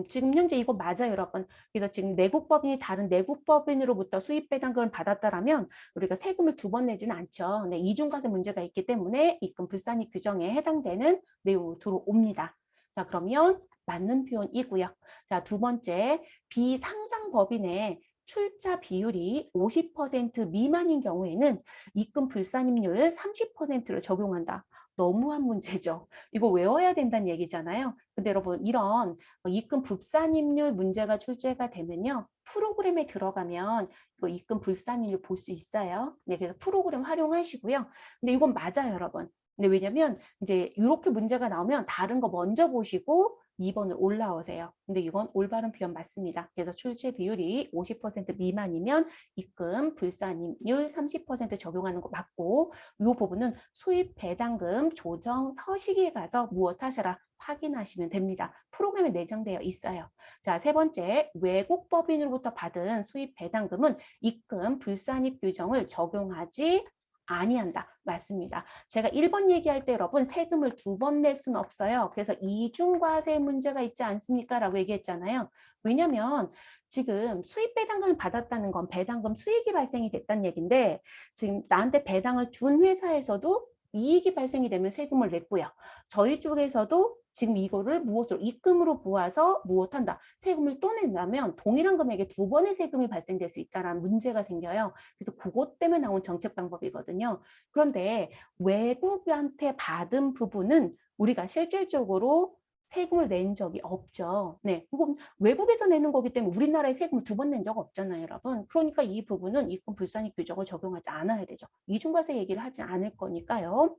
지금 현재 이거 맞아요, 여러분. 그래서 지금 내국법인이 다른 내국법인으로부터 수입 배당금을 받았다라면 우리가 세금을 2번 내지는 않죠. 네, 이중과세 문제가 있기 때문에 입금, 불산입 규정에 해당되는 내용으로 들어옵니다. 자, 그러면 맞는 표현이고요. 자, 두 번째, 비상장 법인의 출자 비율이 50% 미만인 경우에는 입금 불산입률 30%를 적용한다. 너무한 문제죠. 이거 외워야 된다는 얘기잖아요. 근데 여러분 이런 입금 불산입률 문제가 출제가 되면요. 프로그램에 들어가면 이거 입금 불산입률 볼 수 있어요. 네, 그래서 프로그램 활용하시고요. 근데 이건 맞아요, 여러분. 근데 왜냐면 이제 이렇게 문제가 나오면 다른 거 먼저 보시고 2번을 올라오세요. 근데 이건 올바른 표현 맞습니다. 그래서 출제 비율이 50% 미만이면 입금 불산입률 30% 적용하는 거 맞고 이 부분은 수입 배당금 조정 서식에 가서 무엇 하셔라 확인하시면 됩니다. 프로그램에 내장되어 있어요. 자, 세 번째, 외국 법인으로부터 받은 수입 배당금은 입금 불산입 규정을 적용하지 아니한다. 맞습니다. 제가 1번 얘기할 때 여러분 세금을 2번 낼 수는 없어요. 그래서 이중과세 문제가 있지 않습니까? 라고 얘기했잖아요. 왜냐면 지금 수입 배당금을 받았다는 건 배당금 수익이 발생이 됐다는 얘기인데 지금 나한테 배당을 준 회사에서도 이익이 발생이 되면 세금을 냈고요. 저희 쪽에서도 지금 이거를 무엇으로 입금으로 보아서 무엇한다. 세금을 또 낸다면 동일한 금액에 2번의 세금이 발생될 수 있다는 문제가 생겨요. 그래서 그것 때문에 나온 정책 방법이거든요. 그런데 외국한테 받은 부분은 우리가 실질적으로 세금을 낸 적이 없죠. 네, 이건 외국에서 내는 거기 때문에 우리나라에 세금을 2번 낸 적 없잖아요, 여러분. 그러니까 이 부분은 입금 불산입 규정을 적용하지 않아야 되죠. 이중과세 얘기를 하지 않을 거니까요.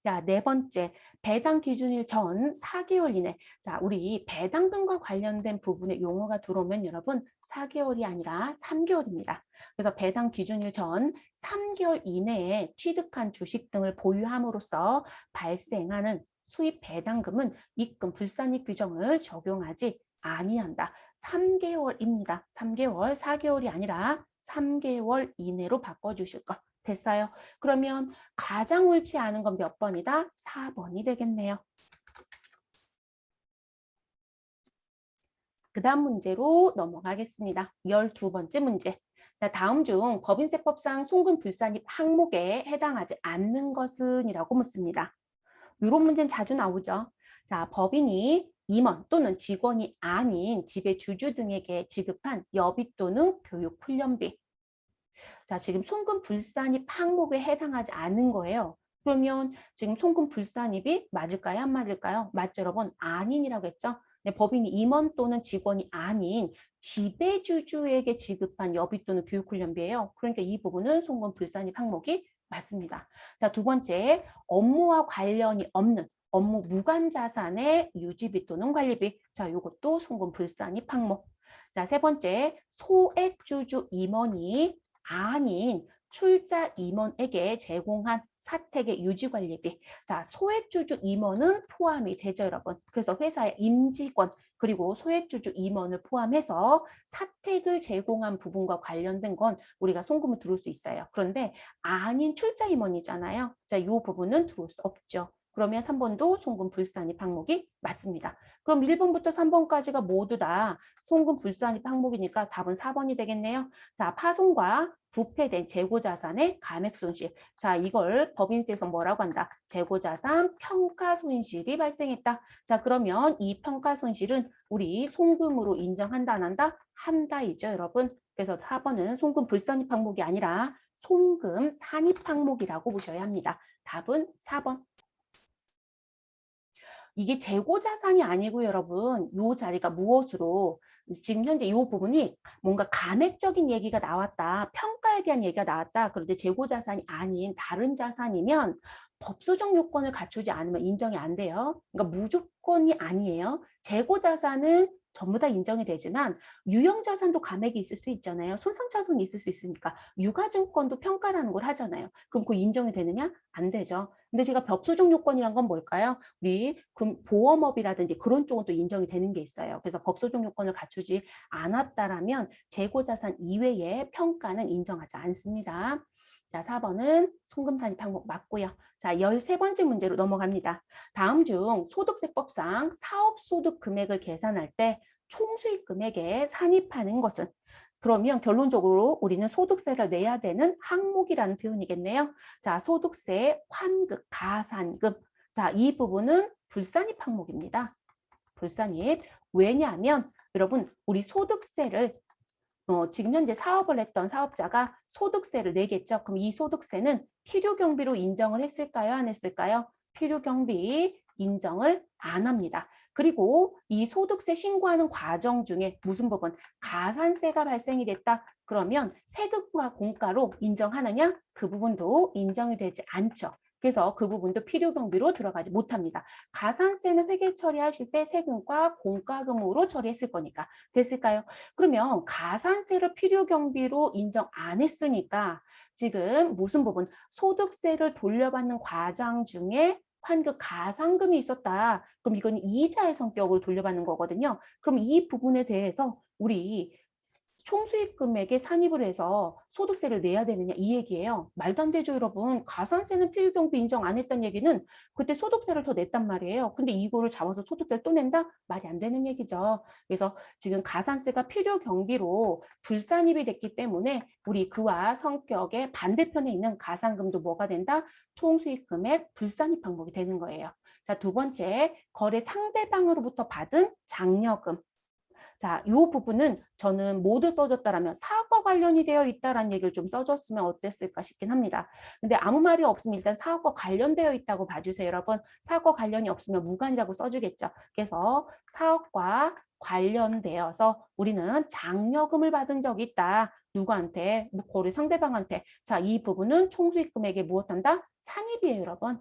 자, 네 번째, 배당 기준일 전 4개월 이내. 자, 우리 배당금과 관련된 부분에 용어가 들어오면 여러분 4개월이 아니라 3개월입니다. 그래서 배당 기준일 전 3개월 이내에 취득한 주식 등을 보유함으로써 발생하는 수입 배당금은 입금 불산입 규정을 적용하지 아니한다. 3개월입니다. 3개월, 4개월이 아니라 3개월 이내로 바꿔주실 것. 됐어요? 그러면 가장 옳지 않은 건 몇 번이다? 4번이 되겠네요. 그 다음 문제로 넘어가겠습니다. 12번째 문제. 다음 중 법인세법상 송금 불산입 항목에 해당하지 않는 것은? 이라고 묻습니다. 이런 문제는 자주 나오죠. 자, 법인이 임원 또는 직원이 아닌 지배 주주 등에게 지급한 여비 또는 교육 훈련비. 자, 지금 송금 불산입 항목에 해당하지 않은 거예요. 그러면 지금 송금 불산입이 맞을까요? 안 맞을까요? 맞죠, 여러분? 아닌이라고 했죠? 네, 법인이 임원 또는 직원이 아닌 지배주주에게 지급한 여비 또는 교육훈련비예요. 그러니까 이 부분은 송금 불산입 항목이 맞습니다. 자, 두 번째, 업무와 관련이 없는 업무 무관 자산의 유지비 또는 관리비. 자, 이것도 송금 불산입 항목. 자, 세 번째, 소액주주 임원이 아닌 출자 임원에게 제공한 사택의 유지관리비. 자, 소액주주 임원은 포함이 되죠, 여러분. 그래서 회사의 임직원 그리고 소액주주 임원을 포함해서 사택을 제공한 부분과 관련된 건 우리가 송금을 들을 수 있어요. 그런데 아닌 출자 임원이잖아요. 자, 이 부분은 들어올 수 없죠. 그러면 3번도 송금 불산입 항목이 맞습니다. 그럼 1번부터 3번까지가 모두 다 송금 불산입 항목이니까 답은 4번이 되겠네요. 자, 파손과 부패된 재고자산의 감액손실. 자, 이걸 법인세에서 뭐라고 한다? 재고자산 평가손실이 발생했다. 자, 그러면 이 평가손실은 우리 송금으로 인정한다, 안 한다? 한다이죠, 여러분. 그래서 4번은 송금 불산입 항목이 아니라 송금 산입 항목이라고 보셔야 합니다. 답은 4번. 이게 재고자산이 아니고 여러분 이 자리가 무엇으로 지금 현재 이 부분이 뭔가 감액적인 얘기가 나왔다. 평가에 대한 얘기가 나왔다. 그런데 재고자산이 아닌 다른 자산이면 법소정 요건을 갖추지 않으면 인정이 안 돼요. 그러니까 무조건이 아니에요. 재고자산은 전부 다 인정이 되지만 유형자산도 감액이 있을 수 있잖아요. 손상차손이 있을 수 있으니까 유가증권도 평가라는 걸 하잖아요. 그럼 그 인정이 되느냐? 안 되죠. 근데 제가 법소정 요건이란 건 뭘까요? 우리 보험업이라든지 그런 쪽은 또 인정이 되는 게 있어요. 그래서 법소정 요건을 갖추지 않았다라면 재고자산 이외의 평가는 인정하지 않습니다. 자, 4번은 송금산입 항목 맞고요. 자, 13번째 문제로 넘어갑니다. 다음 중 소득세법상 사업소득 금액을 계산할 때 총수익 금액에 산입하는 것은? 그러면 결론적으로 우리는 소득세를 내야 되는 항목이라는 표현이겠네요. 자, 소득세, 환급, 가산금. 자, 이 부분은 불산입 항목입니다. 불산입. 왜냐하면 여러분 우리 소득세를 지금 현재 사업을 했던 사업자가 소득세를 내겠죠. 그럼 이 소득세는 필요경비로 인정을 했을까요? 안 했을까요? 필요경비 인정을 안 합니다. 그리고 이 소득세 신고하는 과정 중에 무슨 부분? 가산세가 발생이 됐다. 그러면 세금과 공가로 인정하느냐? 그 부분도 인정이 되지 않죠. 그래서 그 부분도 필요 경비로 들어가지 못합니다. 가산세는 회계 처리하실 때 세금과 공과금으로 처리했을 거니까. 됐을까요? 그러면 가산세를 필요 경비로 인정 안 했으니까 지금 무슨 부분? 소득세를 돌려받는 과정 중에 환급 가산금이 있었다. 그럼 이건 이자의 성격으로 돌려받는 거거든요. 그럼 이 부분에 대해서 우리 총수익 금액에 산입을 해서 소득세를 내야 되느냐 이 얘기예요. 말도 안 되죠, 여러분. 가산세는 필요경비 인정 안 했다는 얘기는 그때 소득세를 더 냈단 말이에요. 근데 이거를 잡아서 소득세를 또 낸다? 말이 안 되는 얘기죠. 그래서 지금 가산세가 필요경비로 불산입이 됐기 때문에 우리 그와 성격의 반대편에 있는 가산금도 뭐가 된다? 총수익 금액 불산입 항목이 되는 거예요. 자, 두 번째, 거래 상대방으로부터 받은 장려금. 자, 이 부분은 저는 모두 써줬다라면 사업과 관련이 되어 있다라는 얘기를 좀 써줬으면 어땠을까 싶긴 합니다. 근데 아무 말이 없으면 일단 사업과 관련되어 있다고 봐주세요, 여러분. 사업과 관련이 없으면 무관이라고 써주겠죠. 그래서 사업과 관련되어서 우리는 장려금을 받은 적이 있다. 누구한테? 거래 상대방한테. 자, 이 부분은 총수익 금액에 무엇한다? 산입이에요, 여러분.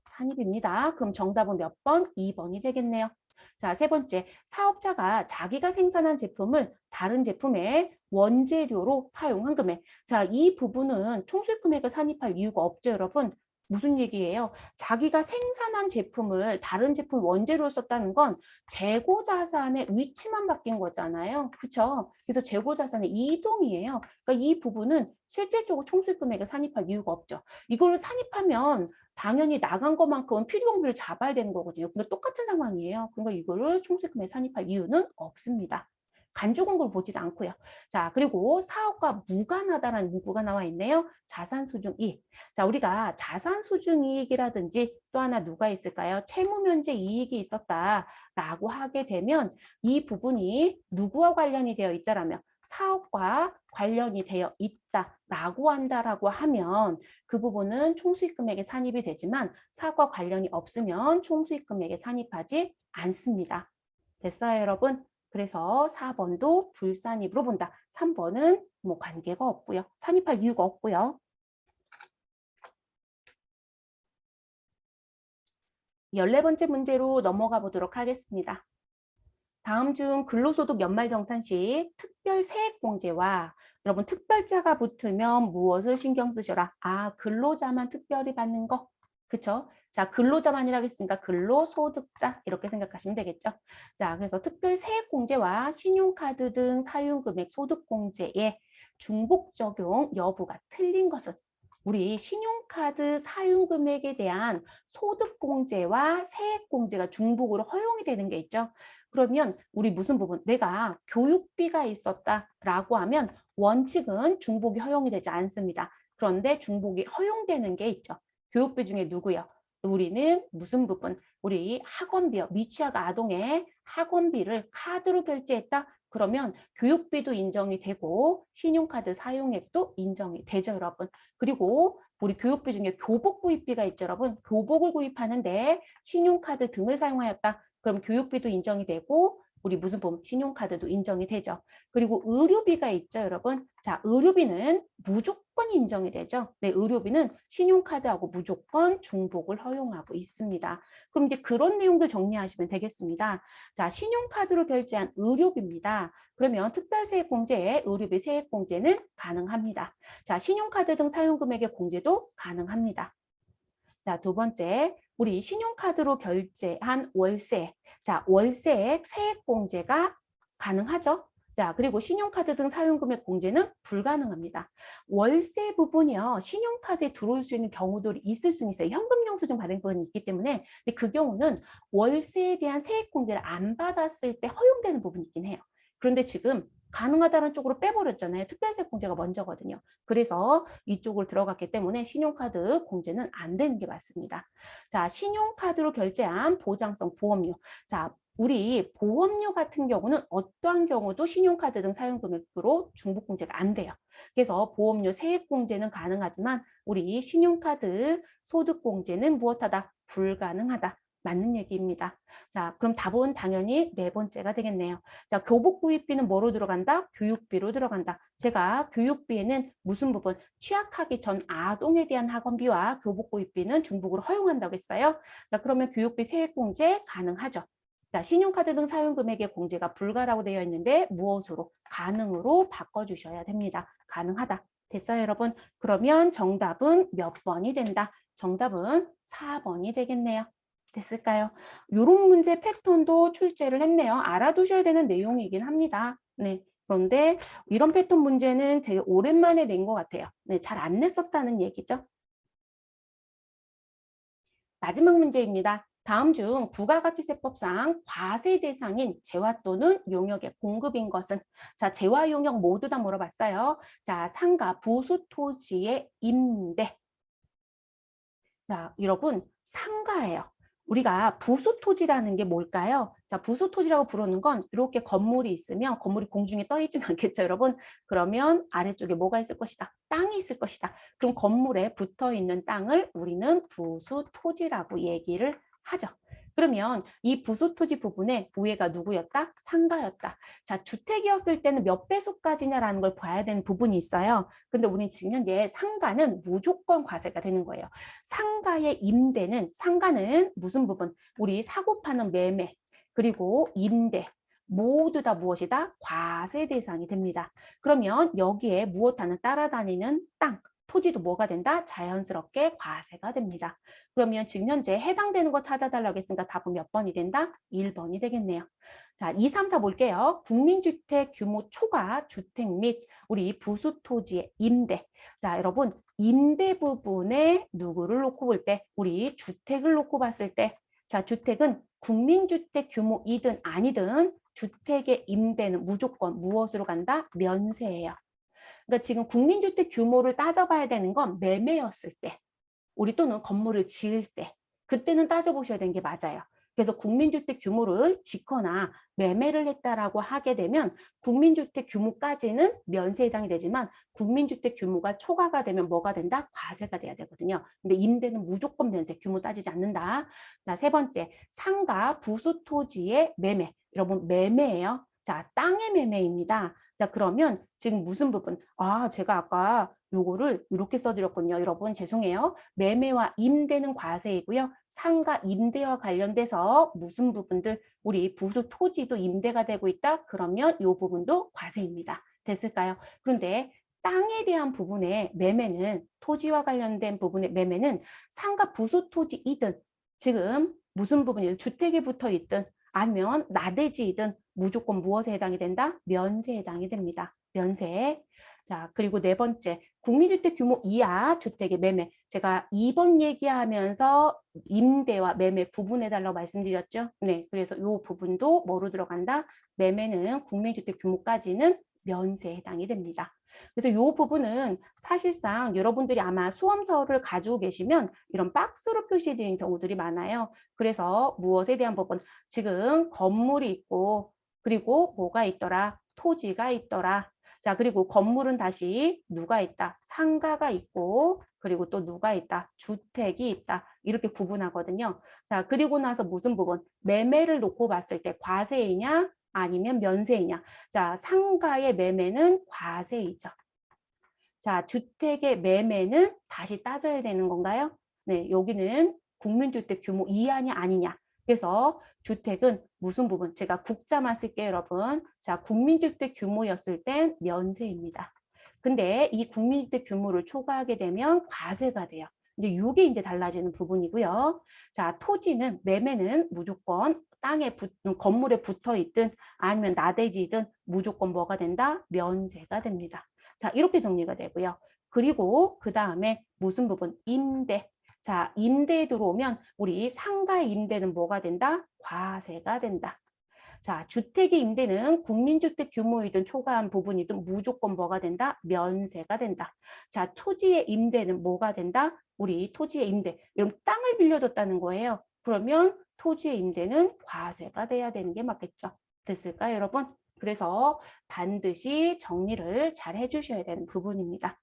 산입입니다. 그럼 정답은 몇 번? 2번이 되겠네요. 자, 세 번째, 사업자가 자기가 생산한 제품을 다른 제품의 원재료로 사용한 금액. 자, 이 부분은 총수익 금액을 산입할 이유가 없죠, 여러분. 무슨 얘기예요? 자기가 생산한 제품을 다른 제품 원재료로 썼다는 건 재고 자산의 위치만 바뀐 거잖아요. 그렇죠? 그래서 재고 자산의 이동이에요. 그러니까 이 부분은 실질적으로 총수익 금액을 산입할 이유가 없죠. 이걸 산입하면 당연히 나간 것만큼은 필요경비를 잡아야 되는 거거든요. 근데 똑같은 상황이에요. 그러니까 이거를 총수익금에 산입할 이유는 없습니다. 간주공고를 보지도 않고요. 자, 그리고 사업과 무관하다라는 문구가 나와 있네요. 자산수중이익. 자, 우리가 자산수중이익이라든지 또 하나 누가 있을까요? 채무면제 이익이 있었다라고 하게 되면 이 부분이 누구와 관련이 되어 있다라면 사업과 관련이 되어 있다라고 한다라고 하면 그 부분은 총수익금액에 산입이 되지만 사업과 관련이 없으면 총수익금액에 산입하지 않습니다. 됐어요, 여러분? 그래서 4번도 불산입으로 본다. 3번은 뭐 관계가 없고요. 산입할 이유가 없고요. 14번째 문제로 넘어가 보도록 하겠습니다. 다음 중 근로소득 연말정산 시 특별세액공제와 여러분 특별자가 붙으면 무엇을 신경 쓰셔라? 아, 근로자만 특별히 받는 거. 그쵸? 자, 근로자만이라고 했으니까 근로소득자 이렇게 생각하시면 되겠죠. 자, 그래서 특별세액공제와 신용카드 등 사용금액 소득공제의 중복 적용 여부가 틀린 것은 우리 신용카드 사용금액에 대한 소득공제와 세액공제가 중복으로 허용이 되는 게 있죠. 그러면 우리 무슨 부분? 내가 교육비가 있었다라고 하면 원칙은 중복이 허용이 되지 않습니다. 그런데 중복이 허용되는 게 있죠. 교육비 중에 누구요? 우리는 무슨 부분? 우리 학원비요. 미취학 아동의 학원비를 카드로 결제했다? 그러면 교육비도 인정이 되고 신용카드 사용액도 인정이 되죠, 여러분. 그리고 우리 교육비 중에 교복 구입비가 있죠, 여러분. 교복을 구입하는데 신용카드 등을 사용하였다. 그럼 교육비도 인정이 되고 우리 무슨 보험 신용카드도 인정이 되죠. 그리고 의료비가 있죠, 여러분. 자, 의료비는 무조건 인정이 되죠. 네, 의료비는 신용카드하고 무조건 중복을 허용하고 있습니다. 그럼 이제 그런 내용들 정리하시면 되겠습니다. 자, 신용카드로 결제한 의료비입니다. 그러면 특별세액공제에 의료비 세액공제는 가능합니다. 자, 신용카드 등 사용금액의 공제도 가능합니다. 자, 두 번째, 우리 신용카드로 결제한 월세. 자, 월세액 세액공제가 가능하죠. 자, 그리고 신용카드 등 사용금액 공제는 불가능합니다. 월세 부분이요, 신용카드에 들어올 수 있는 경우들이 있을 수는 있어요. 현금 영수증 받은 건 있기 때문에. 근데 그 경우는 월세에 대한 세액공제를 안 받았을 때 허용되는 부분이 있긴 해요. 그런데 지금 가능하다는 쪽으로 빼버렸잖아요. 특별세액 공제가 먼저거든요. 그래서 이쪽을 들어갔기 때문에 신용카드 공제는 안 되는 게 맞습니다. 자, 신용카드로 결제한 보장성 보험료. 자, 우리 보험료 같은 경우는 어떠한 경우도 신용카드 등 사용금액으로 중복공제가 안 돼요. 그래서 보험료 세액공제는 가능하지만 우리 신용카드 소득공제는 무엇하다? 불가능하다. 맞는 얘기입니다. 자, 그럼 답은 당연히 네 번째가 되겠네요. 자, 교복 구입비는 뭐로 들어간다? 교육비로 들어간다. 제가 교육비에는 무슨 부분? 취약하기 전 아동에 대한 학원비와 교복 구입비는 중복으로 허용한다고 했어요. 자, 그러면 교육비 세액 공제 가능하죠. 자, 신용카드 등 사용 금액의 공제가 불가라고 되어 있는데 무엇으로? 가능으로 바꿔주셔야 됩니다. 가능하다. 됐어요, 여러분? 그러면 정답은 몇 번이 된다? 정답은 4번이 되겠네요. 됐을까요? 이런 문제 패턴도 출제를 했네요. 알아두셔야 되는 내용이긴 합니다. 네. 그런데 이런 패턴 문제는 되게 오랜만에 낸 것 같아요. 네, 잘 안 냈었다는 얘기죠. 마지막 문제입니다. 다음 중 부가가치세법상 과세 대상인 재화 또는 용역의 공급인 것은? 자, 재화 용역 모두 다 물어봤어요. 자, 상가 부수 토지의 임대. 자, 여러분, 상가예요. 우리가 부수토지라는 게 뭘까요? 자, 부수토지라고 부르는 건 이렇게 건물이 있으면 건물이 공중에 떠 있지는 않겠죠, 여러분? 그러면 아래쪽에 뭐가 있을 것이다? 땅이 있을 것이다. 그럼 건물에 붙어 있는 땅을 우리는 부수토지라고 얘기를 하죠. 그러면 이 부수토지 부분에 우회가 누구였다? 상가였다. 자, 주택이었을 때는 몇 배수까지냐라는 걸 봐야 되는 부분이 있어요. 근데 우리는 지금 현재 상가는 무조건 과세가 되는 거예요. 상가의 임대는, 상가는 무슨 부분? 우리 사고 파는 매매, 그리고 임대, 모두 다 무엇이다? 과세 대상이 됩니다. 그러면 여기에 무엇하는 따라다니는 땅, 토지도 뭐가 된다? 자연스럽게 과세가 됩니다. 그러면 지금 현재 해당되는 거 찾아달라고 했으니까 답은 몇 번이 된다? 1번이 되겠네요. 자, 2, 3, 4 볼게요. 국민주택 규모 초과 주택 및 우리 부수토지의 임대. 자, 여러분, 임대 부분에 누구를 놓고 볼 때? 우리 주택을 놓고 봤을 때. 자, 주택은 국민주택 규모이든 아니든 주택의 임대는 무조건 무엇으로 간다? 면세예요. 그러니까 지금 국민주택 규모를 따져봐야 되는 건 매매였을 때, 우리 또는 건물을 지을 때, 그때는 따져보셔야 되는 게 맞아요. 그래서 국민주택 규모를 짓거나 매매를 했다라고 하게 되면 국민주택 규모까지는 면세에 해당이 되지만 국민주택 규모가 초과가 되면 뭐가 된다? 과세가 돼야 되거든요. 근데 임대는 무조건 면세, 규모 따지지 않는다. 자, 세 번째, 상가 부수 토지의 매매. 여러분, 매매예요. 자, 땅의 매매입니다. 자, 그러면 지금 무슨 부분? 아, 제가 아까 요거를 이렇게 써드렸군요. 여러분, 죄송해요. 매매와 임대는 과세이고요. 상가 임대와 관련돼서 무슨 부분들, 우리 부수 토지도 임대가 되고 있다. 그러면 이 부분도 과세입니다. 됐을까요? 그런데 땅에 대한 부분의 매매는, 토지와 관련된 부분의 매매는 상가 부수 토지이든 지금 무슨 부분이든 주택에 붙어 있든 아니면 나대지이든 무조건 무엇에 해당이 된다? 면세에 해당이 됩니다. 면세. 자, 그리고 네 번째, 국민주택 규모 이하 주택의 매매. 제가 2번 얘기하면서 임대와 매매 구분해달라고 말씀드렸죠. 네, 그래서 이 부분도 뭐로 들어간다? 매매는 국민주택 규모까지는 면세에 해당이 됩니다. 그래서 이 부분은 사실상 여러분들이 아마 수험서를 가지고 계시면 이런 박스로 표시되는 경우들이 많아요. 그래서 무엇에 대한 부분, 지금 건물이 있고 그리고 뭐가 있더라? 토지가 있더라. 자, 그리고 건물은 다시 누가 있다? 상가가 있고 그리고 또 누가 있다? 주택이 있다. 이렇게 구분하거든요. 자, 그리고 나서 무슨 부분? 매매를 놓고 봤을 때 과세이냐 아니면 면세이냐. 자, 상가의 매매는 과세이죠. 자, 주택의 매매는 다시 따져야 되는 건가요? 네, 여기는 국민주택 규모 이하냐 아니냐. 그래서 주택은 무슨 부분? 제가 국자만 쓸게요, 여러분. 자, 국민주택 규모였을 땐 면세입니다. 근데 이 국민주택 규모를 초과하게 되면 과세가 돼요. 이제 이게 이제 달라지는 부분이고요. 자, 토지는 매매는 무조건 땅에 건물에 붙어 있든 아니면 나대지든 무조건 뭐가 된다? 면세가 됩니다. 자, 이렇게 정리가 되고요. 그리고 그 다음에 무슨 부분? 임대. 자, 임대에 들어오면 우리 상가의 임대는 뭐가 된다? 과세가 된다. 자, 주택의 임대는 국민주택 규모이든 초과한 부분이든 무조건 뭐가 된다? 면세가 된다. 자, 토지의 임대는 뭐가 된다? 우리 토지의 임대. 여러분, 땅을 빌려줬다는 거예요. 그러면 토지의 임대는 과세가 돼야 되는 게 맞겠죠. 됐을까요, 여러분? 그래서 반드시 정리를 잘 해주셔야 되는 부분입니다.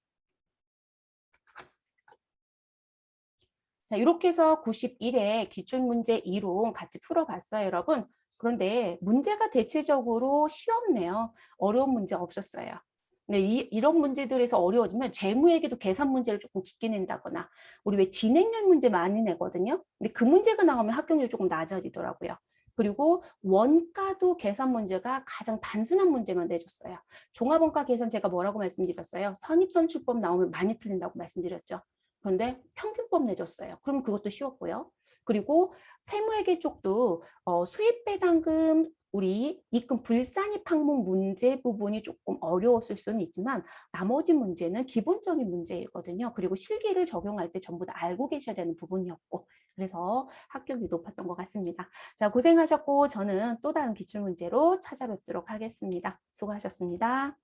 자, 이렇게 해서 91의 기출문제 이론 같이 풀어봤어요, 여러분. 그런데 문제가 대체적으로 쉬웠네요. 어려운 문제 없었어요. 근데 이런 문제들에서 어려워지면 재무에게도 계산 문제를 조금 깊게 낸다거나 우리 왜 진행률 문제 많이 내거든요. 근데 그 문제가 나오면 합격률이 조금 낮아지더라고요. 그리고 원가도 계산 문제가 가장 단순한 문제만 내줬어요. 종합원가 계산 제가 뭐라고 말씀드렸어요? 선입선출법 나오면 많이 틀린다고 말씀드렸죠. 그런데 평균법 내줬어요. 그럼 그것도 쉬웠고요. 그리고 세무회계 쪽도 수입배당금 우리 입금 불산입 항목 문제 부분이 조금 어려웠을 수는 있지만 나머지 문제는 기본적인 문제이거든요. 그리고 실기를 적용할 때 전부 다 알고 계셔야 되는 부분이었고 그래서 합격률이 높았던 것 같습니다. 자, 고생하셨고 저는 또 다른 기출문제로 찾아뵙도록 하겠습니다. 수고하셨습니다.